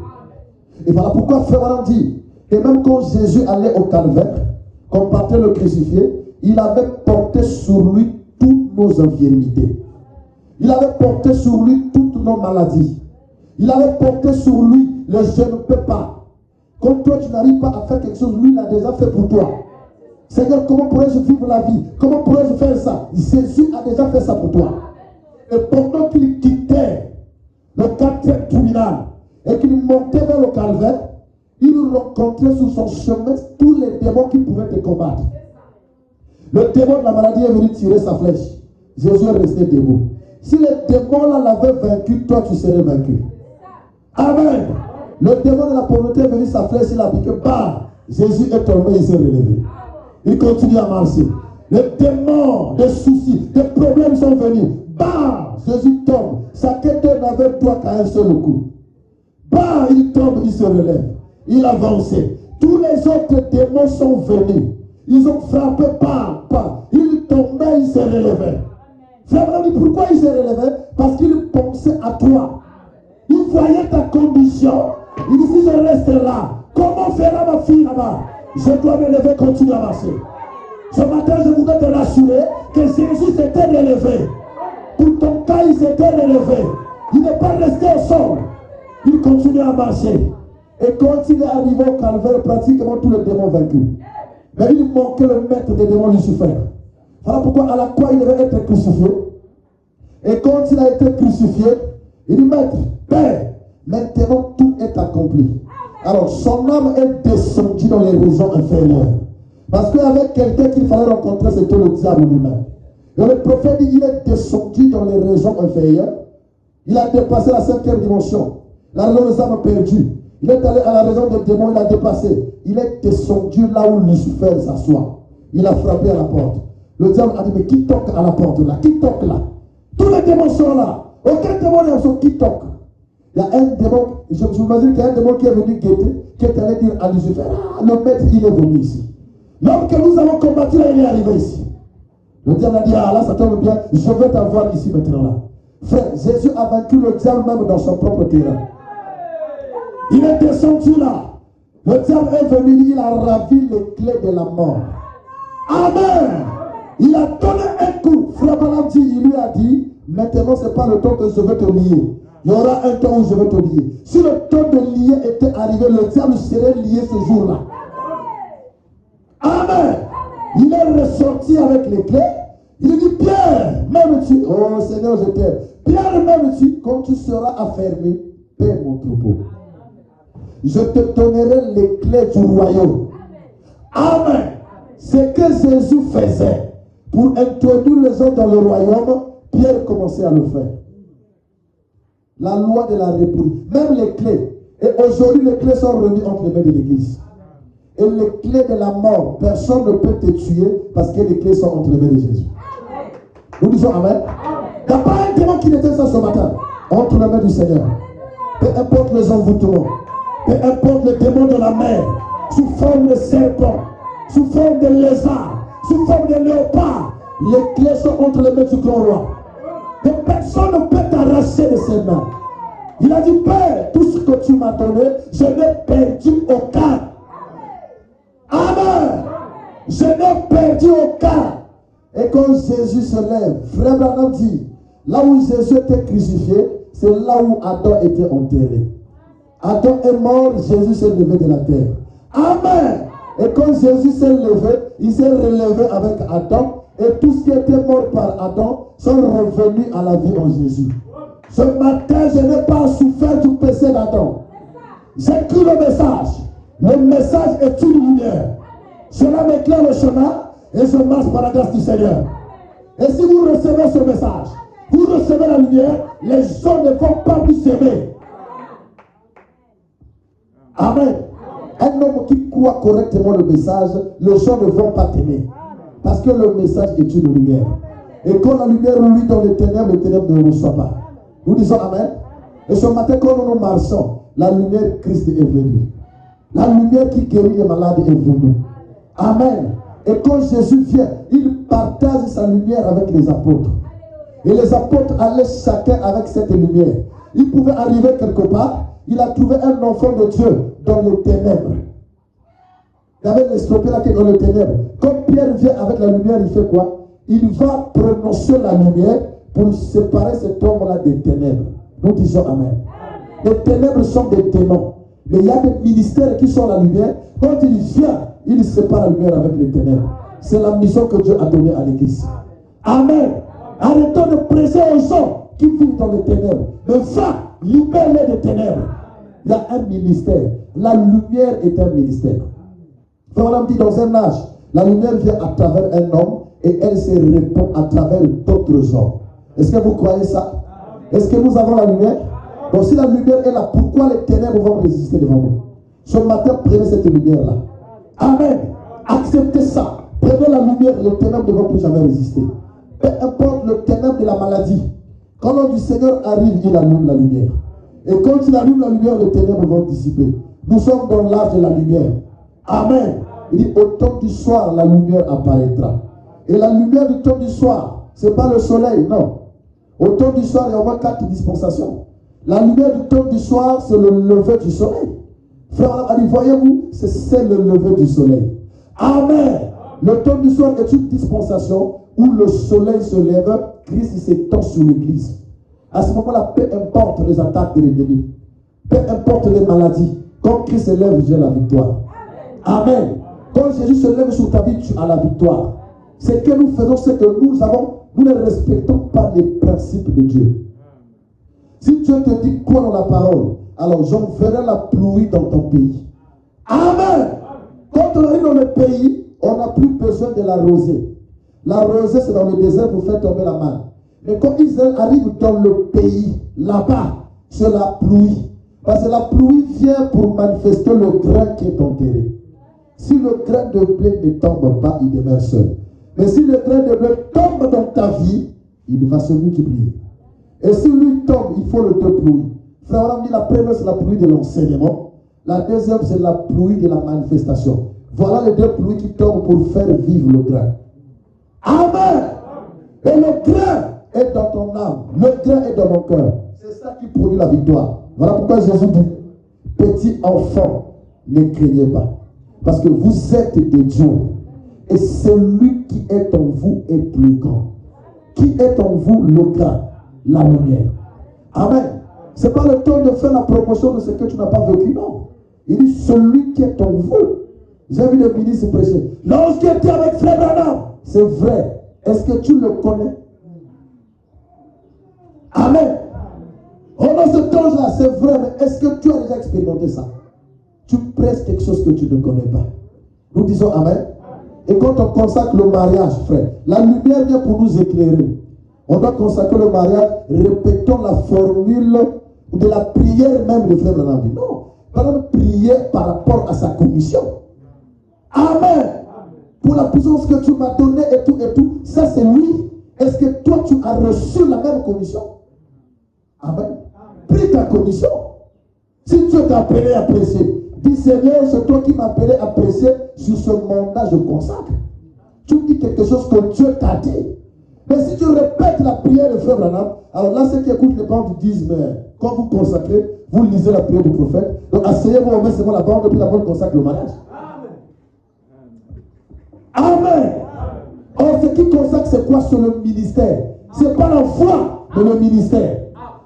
Et voilà pourquoi Frère dit, et même quand Jésus allait au calvaire, qu'on partait le crucifier, il avait porté sur lui toutes nos infirmités. Il avait porté sur lui toutes nos maladies. Il avait porté sur lui le je ne peux pas. Quand toi tu n'arrives pas à faire quelque chose, lui l'a déjà fait pour toi. Seigneur, comment pourrais-je vivre la vie? Comment pourrais-je faire ça? Jésus a déjà fait ça pour toi. Et pendant qu'il quittait le 4e tribunal et qu'il montait vers le calvaire, il rencontrait sur son chemin tous les démons qui pouvaient te combattre. Le démon de la maladie est venu tirer sa flèche. Jésus est resté debout. Si les démons là l'avaient vaincu, toi tu serais vaincu. Amen. Le démon de la pauvreté est venu sa flèche, il a piqué, bah, Jésus est tombé, il s'est relevé. Il continue à marcher. Les démons, des soucis, des problèmes sont venus. Bah, Jésus tombe. Sa quête n'avait toi qu'à un seul coup. Bah, il tombe, il se relève. Il avançait. Tous les autres démons sont venus. Ils ont frappé, pas. Il tombait, il se relevait. Frère, pourquoi il se relevait? Parce qu'il pensait à toi. Il voyait ta condition. Il dit, si je reste là, comment fera ma fille là-bas? Je dois me lever, continuer à marcher. Ce matin, je voudrais te rassurer que Jésus s'était relevé. Pour ton cas, il s'était relevé. Il n'est pas resté au sol. Il continue à marcher. Et quand il est arrivé au calvaire, pratiquement tous les démons vaincus. Mais il manquait le maître des démons, Lucifer. Voilà pourquoi à la croix, il devait être crucifié. Et quand il a été crucifié, il dit, Maître, Père, maintenant tout est accompli. Alors son âme est descendue dans les régions inférieures. Parce qu'il y avait quelqu'un qu'il fallait rencontrer, c'était le diable lui-même. Et le prophète dit, il est descendu dans les régions inférieures. Il a dépassé la 5e dimension. La région des âmes perdues. Il est allé à la région des démons, il a dépassé. Il est descendu là où Lucifer s'assoit. Il a frappé à la porte. Le diable a dit, mais qui toque à la porte là? Qui toque là? Tous les démons sont là. Aucun démon n'est là, qui toque? Il y a un démon, je m'imagine qu'il y a un démon qui est venu guetter, qui est allé dire à Lucifer, ah, le maître, il est venu ici. L'homme que nous avons combattu, là, il est arrivé ici. Le diable a dit, ah là, ça tombe bien, je vais t'avoir ici maintenant là. Frère, Jésus a vaincu le diable même dans son propre terrain. Il est descendu là. Le diable est venu, il a ravi les clés de la mort. Amen. Il a donné un coup. Frère Balanti, il lui a dit, maintenant, ce n'est pas le temps que je vais te lier. Il y aura un temps où je vais te lier. Si le temps de lier était arrivé, le diable serait lié ce jour-là. Amen. Il est ressorti avec les clés. Il dit, Pierre, m'aimes-tu? Oh Seigneur, je t'aime. Pierre, m'aimes-tu? Quand tu seras affermi, paie mon troupeau. Je te donnerai les clés du royaume. Amen. Ce que Jésus faisait pour introduire les autres dans le royaume, Pierre commençait à le faire. La loi de la République, même les clés. Et aujourd'hui, les clés sont remises entre les mains de l'Église. Et les clés de la mort, personne ne peut te tuer parce que les clés sont entre les mains de Jésus. Nous disons Amen. Il n'y a pas un démon qui n'était ça ce matin. Entre les mains du Seigneur. Peu importe les envoûtements. Peu importe le démon de la mer. Sous forme de serpent. Sous forme de lézard. Sous forme de léopard. Les clés sont entre les mains du grand roi. Et personne ne peut t'arracher de ses mains. Il a dit, Père, tout ce que tu m'as donné, je n'ai perdu aucun. Amen. Je n'ai perdu aucun. Et quand Jésus se lève, Frère Branham dit, Là où Jésus était crucifié, c'est là où Adam était enterré. Adam est mort, Jésus s'est levé de la terre. Amen. Et quand Jésus s'est levé, il s'est relevé avec Adam. Et tout ce qui était mort par Adam sont revenus à la vie en Jésus. Ce matin, je n'ai pas souffert du péché d'Adam. J'écris le message. Le message est une lumière. Cela m'éclaire le chemin et je marche par la grâce du Seigneur. Et si vous recevez ce message, vous recevez la lumière, les gens ne vont pas vous aimer. Amen. Un homme qui croit correctement le message, les gens ne vont pas t'aimer. Parce que le message est une lumière. Et quand la lumière luit dans les ténèbres ne le reçoit pas. Nous disons Amen. Et ce matin, quand nous marchons, la lumière Christ est venue. La lumière qui guérit les malades est venue. Amen. Et quand Jésus vient, il partage sa lumière avec les apôtres. Et les apôtres allaient chacun avec cette lumière. Il pouvait arriver quelque part, il a trouvé un enfant de Dieu dans les ténèbres. Il y avait l'escroqué là qui est dans les ténèbres. Quand Pierre vient avec la lumière, il fait quoi? Il va prononcer la lumière pour séparer cet homme-là des ténèbres. Nous disons Amen. Les ténèbres sont des démons. Mais il y a des ministères qui sont la lumière. Quand il vient, il sépare la lumière avec les ténèbres. C'est la mission que Dieu a donnée à l'église. Amen. Arrêtons de prêcher aux gens qui vivent dans les ténèbres. Mais va, libère-les des ténèbres. Il y a un ministère. La lumière est un ministère. Frère, on dit dans un âge, la lumière vient à travers un homme et elle se répand à travers d'autres hommes. Est-ce que vous croyez ça? Est-ce que nous avons la lumière? Donc si la lumière est là, pourquoi les ténèbres vont résister devant nous? Ce matin, prenez cette lumière-là. Amen. Acceptez ça. Prenez la lumière, les ténèbres ne vont plus jamais résister. Peu importe le ténèbre de la maladie. Quand l'homme du Seigneur arrive, il allume la lumière. Et quand il allume la lumière, les ténèbres vont dissiper. Nous sommes dans l'âge de la lumière. Amen. Il dit, au temps du soir, la lumière apparaîtra. Et la lumière du temps du soir, ce n'est pas le soleil, non. Au temps du soir, il y a au moins 4 dispensations. La lumière du temps du soir, c'est le lever du soleil. Frère, voyez-vous, c'est le lever du soleil. Amen. Le temps du soir est une dispensation où le soleil se lève, Christ s'étend sur l'église. À ce moment-là, peu importe les attaques de l'ennemi, peu importe les maladies, quand Christ se lève, j'ai la victoire. Amen. Quand Jésus se lève sur ta vie, tu as la victoire. Ce que nous faisons, c'est que nous ne respectons pas les principes de Dieu. Si Dieu te dit quoi dans la parole, alors j'enverrai la pluie dans ton pays. Amen. Quand on arrive dans le pays, on n'a plus besoin de la rosée. La rosée, c'est dans le désert pour faire tomber la manne. Mais quand Israël arrive dans le pays, là-bas, c'est la pluie. Parce que la pluie vient pour manifester le grain qui est enterré. Si le grain de blé ne tombe pas, il demeure seul. Mais si le grain de blé tombe dans ta vie, il va se multiplier. Et si lui tombe, il faut le deux pluies. Frère, on a dit la première, c'est la pluie de l'enseignement. La deuxième, c'est la pluie de la manifestation. Voilà les deux pluies qui tombent pour faire vivre le grain. Amen. Et le grain est dans ton âme. Le grain est dans mon cœur. C'est ça qui produit la victoire. Voilà pourquoi Jésus dit, petit enfant, ne craignez pas. Parce que vous êtes des dieux. Et celui qui est en vous est plus grand. Qui est en vous le grain, la lumière. Amen. Ce n'est pas le temps de faire la promotion de ce que tu n'as pas vécu, non. Il dit celui qui est en vous. J'ai vu le ministre prêcher. Lorsqu'il était avec Frère Branham, c'est vrai. Est-ce que tu le connais? Amen. Oh non, ce temps-là, c'est vrai, mais est-ce que tu as déjà expérimenté ça? Tu prêches quelque chose que tu ne connais pas. Nous disons Amen. Et quand on consacre le mariage, frère, la lumière vient pour nous éclairer. On doit consacrer le mariage, répétons la formule de la prière même de Frère Branham. Non, par exemple, prier par rapport à sa commission. Amen. Pour la puissance que tu m'as donnée et tout, ça c'est lui. Est-ce que toi tu as reçu la même commission? Amen. Prie ta commission. Si Dieu t'a appelé à prêcher, dis Seigneur, c'est toi qui m'as appelé à prêcher, sur ce mandat je consacre. Tu dis quelque chose que Dieu t'a dit. Mais si tu répètes la prière de Frère Branham, alors là ceux qui écoutent les bandes disent, mais quand vous consacrez, vous lisez la prière du prophète. Donc asseyez-vous, on met seulement la bande, et puis la bande consacre le mariage. Amen. Or, ce qui consacre, c'est quoi? C'est le ministère. Ce n'est pas la foi, mais le ministère.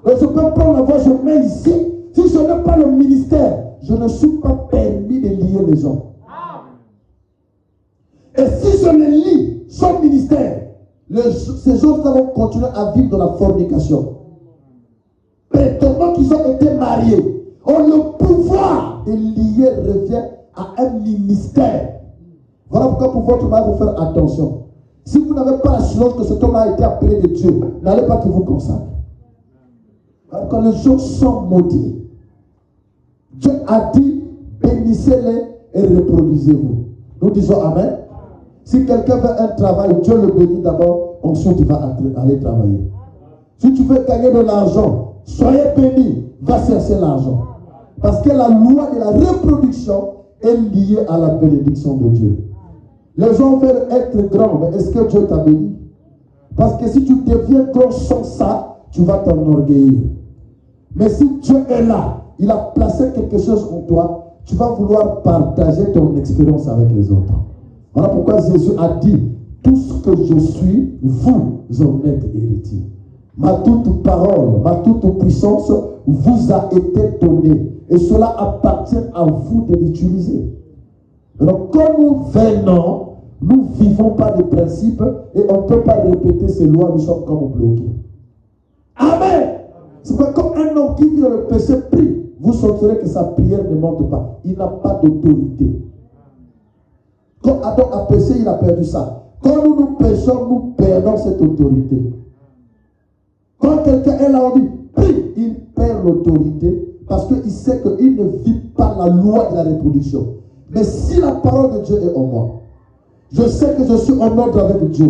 Donc je peux prendre la voix, je mets ici. Si je n'ai pas le ministère, je ne suis pas permis de lier les gens. Et si je les lie, son ministère, ces gens vont continuer à vivre dans la fornication. Prétendant qu'ils ont été mariés, le pouvoir de lier revient à un ministère. Voilà pourquoi pour votre mari, il faut faire attention. Si vous n'avez pas l'assurance que cet homme a été appelé de Dieu, n'allez pas qu'il vous consacre. Quand les gens sont maudits, Dieu a dit, bénissez-les et reproduisez-vous. Nous disons Amen. Si quelqu'un veut un travail, Dieu le bénit d'abord, ensuite il va aller travailler. Si tu veux gagner de l'argent, soyez béni, va chercher l'argent. Parce que la loi de la reproduction est liée à la bénédiction de Dieu. Les gens veulent être grands, mais est-ce que Dieu t'a béni? Parce que si tu deviens grand sans ça, tu vas t'enorgueillir. Mais si Dieu est là, il a placé quelque chose en toi, tu vas vouloir partager ton expérience avec les autres. Voilà pourquoi Jésus a dit, tout ce que je suis, vous en êtes héritiers. Ma toute parole, ma toute puissance vous a été donnée. Et cela appartient à vous de l'utiliser. Donc, quand nous venons, nous ne vivons pas de principes et on ne peut pas répéter ces lois, nous sommes comme bloqués. Amen. C'est pas comme un homme qui vit dans le péché prie. Vous sentirez que sa prière ne monte pas. Il n'a pas d'autorité. Quand Adam a péché, il a perdu ça. Quand nous péchons, nous perdons cette autorité. Quand quelqu'un est là, on dit prie, il perd l'autorité parce qu'il sait qu'il ne vit pas la loi de la reproduction. Mais si la parole de Dieu est en moi, je sais que je suis en ordre avec Dieu.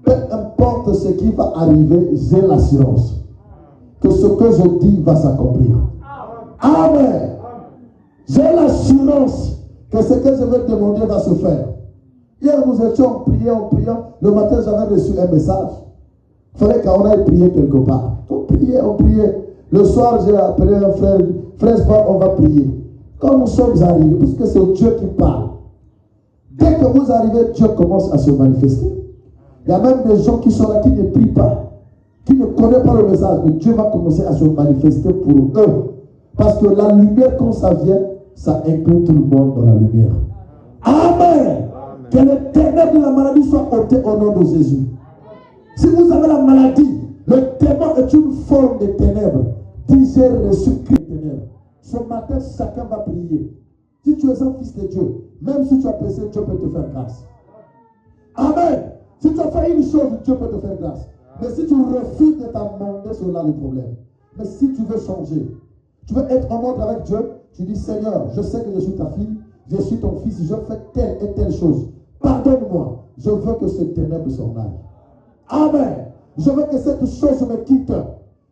Peu importe ce qui va arriver, j'ai l'assurance que ce que je dis va s'accomplir. Amen. J'ai l'assurance que ce que je vais demander va se faire. Hier, nous étions en priant. Le matin, j'avais reçu un message. Il fallait qu'on aille prier quelque part. On priait. Le soir, j'ai appelé un frère. Frère, on va prier. Quand nous sommes arrivés, puisque c'est Dieu qui parle, dès que vous arrivez, Dieu commence à se manifester. Il y a même des gens qui sont là, qui ne prient pas, qui ne connaissent pas le message, mais Dieu va commencer à se manifester pour eux. Parce que la lumière, quand ça vient, ça inclut tout le monde dans la lumière. Amen. Que les ténèbres de la maladie soient ôtées au nom de Jésus. Si vous avez la maladie, le démon est une forme de ténèbres. Dis, j'ai reçu Christ des ténèbres. Ce matin, chacun va prier. Si tu es un fils de Dieu, même si tu as péché, Dieu peut te faire grâce. Amen. Si tu as fait une chose, Dieu peut te faire grâce. Mais si tu refuses de t'amender, c'est là le problème. Mais si tu veux changer, tu veux être en ordre avec Dieu, tu dis, Seigneur, je sais que je suis ta fille, je suis ton fils, je fais telle et telle chose. Pardonne-moi. Je veux que ce ténèbre s'en aille. Amen. Je veux que cette chose me quitte.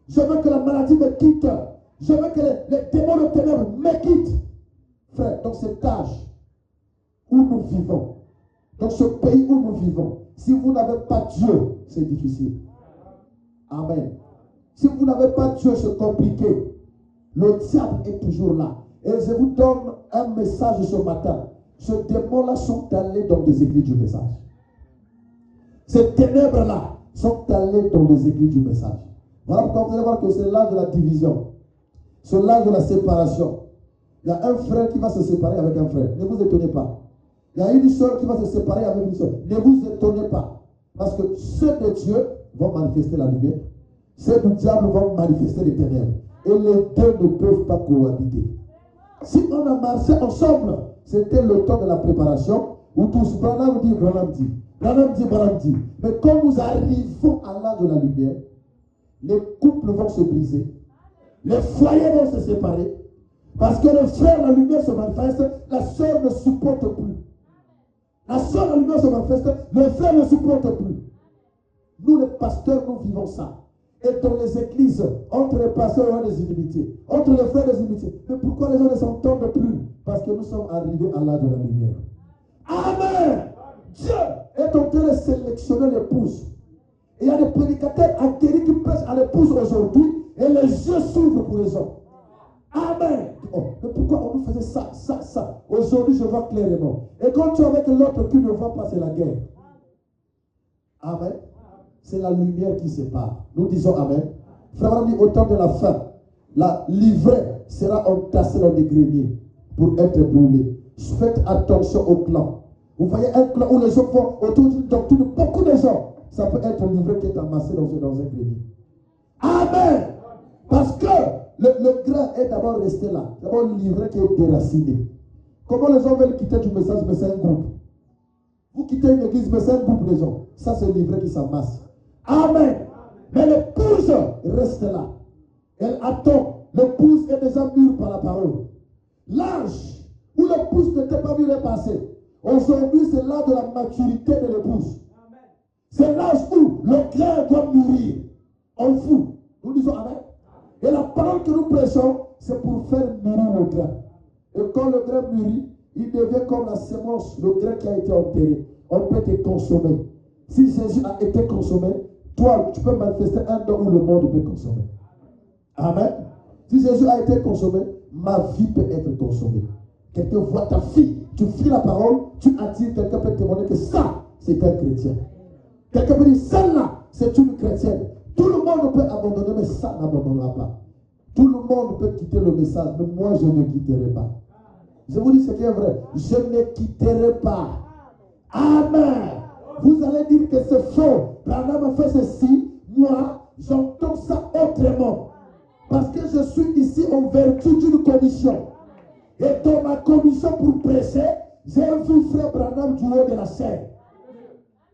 Je veux que la maladie me quitte. Je veux que les démons de ténèbres me quittent. Frère, dans cet âge où nous vivons, dans ce pays où nous vivons, si vous n'avez pas Dieu, c'est difficile. Amen. Si vous n'avez pas Dieu, c'est compliqué. Le diable est toujours là. Et je vous donne un message ce matin. Ces démons-là sont allés dans des églises du message. Ces ténèbres-là sont allés dans des églises du message. Voilà pourquoi vous allez voir que c'est l'âge de la division. C'est l'âge de la séparation. Il y a un frère qui va se séparer avec un frère. Ne vous étonnez pas. Il y a une soeur qui va se séparer avec une soeur. Ne vous étonnez pas. Parce que ceux de Dieu vont manifester la lumière. Ceux du diable vont manifester les ténèbres. Et les deux ne peuvent pas cohabiter. Si on a marché ensemble, c'était le temps de la préparation où tous, Branham dit, Branham dit. Branham dit, Branham dit. Mais quand nous arrivons à l'âge de la lumière, les couples vont se briser. Les foyers vont se séparer. Parce que le frère, la lumière se manifeste, la soeur ne supporte plus. La soeur, la lumière se manifeste, le frère ne supporte plus. Nous, les pasteurs, nous vivons ça. Et dans les églises, entre les pasteurs, il y a des inimitiés. Entre les frères, des inimitiés. Mais pourquoi les gens ne s'entendent plus? Parce que nous sommes arrivés à l'âge de la lumière. Amen. Dieu est en train de sélectionner l'épouse. Et il y a des prédicateurs atterris qui prêchent à l'épouse aujourd'hui et les yeux s'ouvrent pour les hommes. Amen. Oh, mais pourquoi on nous faisait ça? Aujourd'hui, je vois clairement. Et quand tu es avec l'autre qui ne voit pas, c'est la guerre. Amen. C'est la lumière qui sépare. Nous disons Amen. Frère dit, au temps de la fin, la livrée sera entassée dans des greniers pour être brûlée. Faites attention au clan. Vous voyez un clan où les gens vont autour d'une doctrine, beaucoup de gens, ça peut être un livret qui est amassé dans un grenier. Amen. Parce que le grain est d'abord resté là. D'abord le livret qui est déraciné. Comment les gens veulent quitter du message, mais c'est un groupe. Vous quittez une église, mais c'est un groupe de gens. Ça, c'est le livret qui s'amasse. Amen. Mais l'épouse reste là. Elle attend. L'épouse est déjà mûre par la parole. L'âge où l'épouse n'était pas mûre est passé. Aujourd'hui, c'est l'âge de la maturité de l'épouse. C'est l'âge où le grain doit mûrir. On fout. Nous disons Amen. Et la parole que nous prêchons, c'est pour faire mûrir le grain. Et quand le grain mûrit, il devient comme la semence, le grain qui a été enterré. On peut te consommer. Si Jésus a été consommé, toi, tu peux manifester un don où le monde peut consommer. Amen. Si Jésus a été consommé, ma vie peut être consommée. Quelqu'un voit ta fille, tu fuis la parole, tu attires, quelqu'un peut témoigner que ça, c'est un chrétien. Quelqu'un peut dire, celle-là, c'est une chrétienne. Tout le monde peut abandonner, mais ça n'abandonnera pas. Tout le monde peut quitter le message, mais moi, je ne quitterai pas. Je vous dis ce qui est vrai. Je ne quitterai pas. Amen. Vous allez dire que c'est faux. Branham a fait ceci. Moi, j'entends ça autrement. Parce que je suis ici en vertu d'une commission. Et dans ma commission pour prêcher, j'ai vu frère Branham du haut de la chaîne.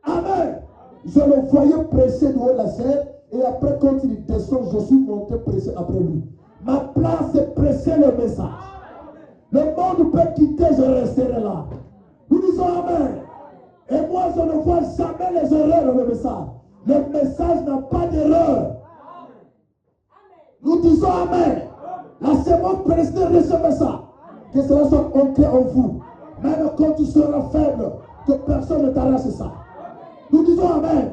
Amen. Je le voyais prêcher du haut de la chaîne. Et après, quand il descend, je suis monté prêcher après lui. Ma place, c'est prêcher le message. Le monde peut quitter, je resterai là. Nous disons Amen. Et moi, je ne vois jamais les erreurs dans le message. Le message n'a pas d'erreur. Nous disons Amen. La semence précédente de ce message, que cela soit ancré en vous. Même quand tu seras faible, que personne ne t'arrache ça. Nous disons Amen.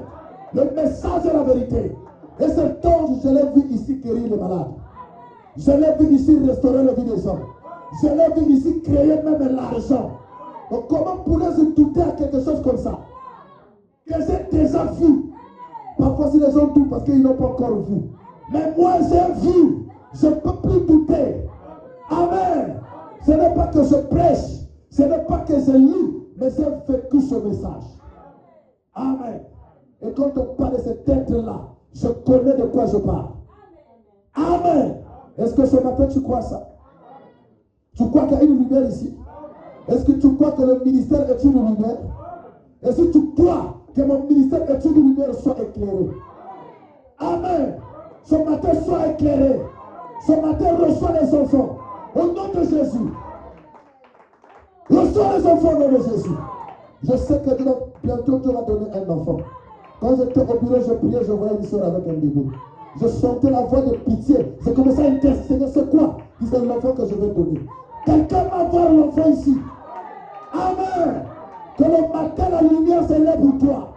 Le message est la vérité. Et cet ange, je l'ai vu ici guérir les malades. Je l'ai vu ici restaurer la vie des gens. Je l'ai vu ici créer même l'argent. Donc comment pourrais-je douter à quelque chose comme ça? Que j'ai déjà vu. Parfois si les gens doutent parce qu'ils n'ont pas encore vu. Mais moi j'ai vu. Je ne peux plus douter. Amen. Ce n'est pas que je prêche. Ce n'est pas que je lis. Mais j'ai vécu ce message. Amen. Et quand on parle de cet être-là, je connais de quoi je parle. Amen. Est-ce que ce matin tu crois ça? Tu crois qu'il y a une lumière ici? Est-ce que tu crois que le ministère est une lumière? Est-ce que tu crois que mon ministère est une lumière soit éclairé? Amen. Ce matin soit éclairé. Ce matin reçois les enfants. Au nom de Jésus. Reçois les enfants au nom de Jésus. Je sais que bientôt tu vas donner un enfant. Quand j'étais au bureau, je priais, je voyais une soeur avec un bébé. Je sentais la voix de pitié. J'ai commencé à intercéder. C'est quoi? C'est l'enfant que je vais donner. Quelqu'un va voir l'enfant ici. Amen. Que le matin, la lumière s'élève pour toi.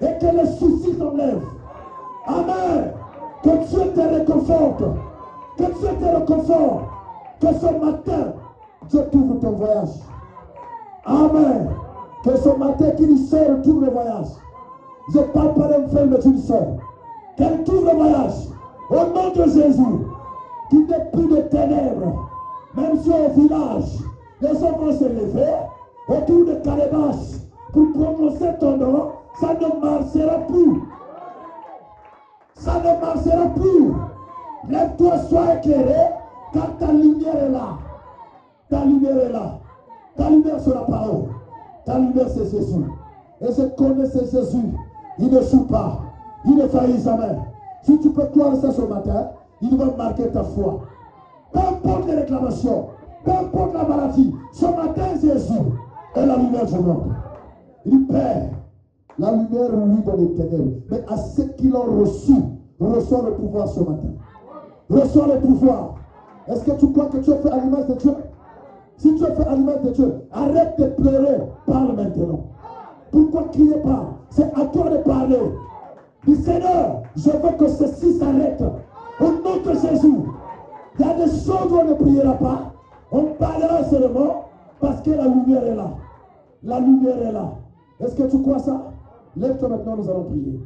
Et que les soucis s'enlèvent. Amen. Que Dieu te réconforte. Que Dieu te réconforte. Que ce matin, Dieu t'ouvre ton voyage. Amen. Que ce matin, qu'il sort, t'ouvre le voyage. Je parle pas d'un frère, mais d'une soeur. Qu'elle t'ouvre le voyage. Au nom de Jésus. Qu'il n'y ait plus de ténèbres. Même si au village, les gens vont se lever autour de calebasse pour prononcer ton nom, ça ne marchera plus. Ça ne marchera plus. Lève-toi, sois éclairé, car ta lumière est là. Ta lumière est là. Ta lumière c'est la parole. Ta lumière c'est Jésus. Et je connais ce Jésus. Il ne joue pas. Il ne faillit jamais. Si tu peux croire ça ce matin, il va marquer ta foi. Peu importe les réclamations, peu importe la maladie, ce matin Jésus est la lumière du monde. Il Père, la lumière lui dans les ténèbres. Mais à ceux qui l'ont reçu, reçoit le pouvoir ce matin. Reçois le pouvoir. Est-ce que tu crois que tu es fait à l'image de Dieu? Si tu es fait à l'image de Dieu, arrête de pleurer, parle maintenant. Pourquoi crier pas? C'est à toi de parler. Dis Seigneur, je veux que ceci s'arrête. Au nom de Jésus. Il y a des choses où on ne priera pas. On parlera seulement parce que la lumière est là. La lumière est là. Est-ce que tu crois ça? Lève-toi maintenant, nous allons prier.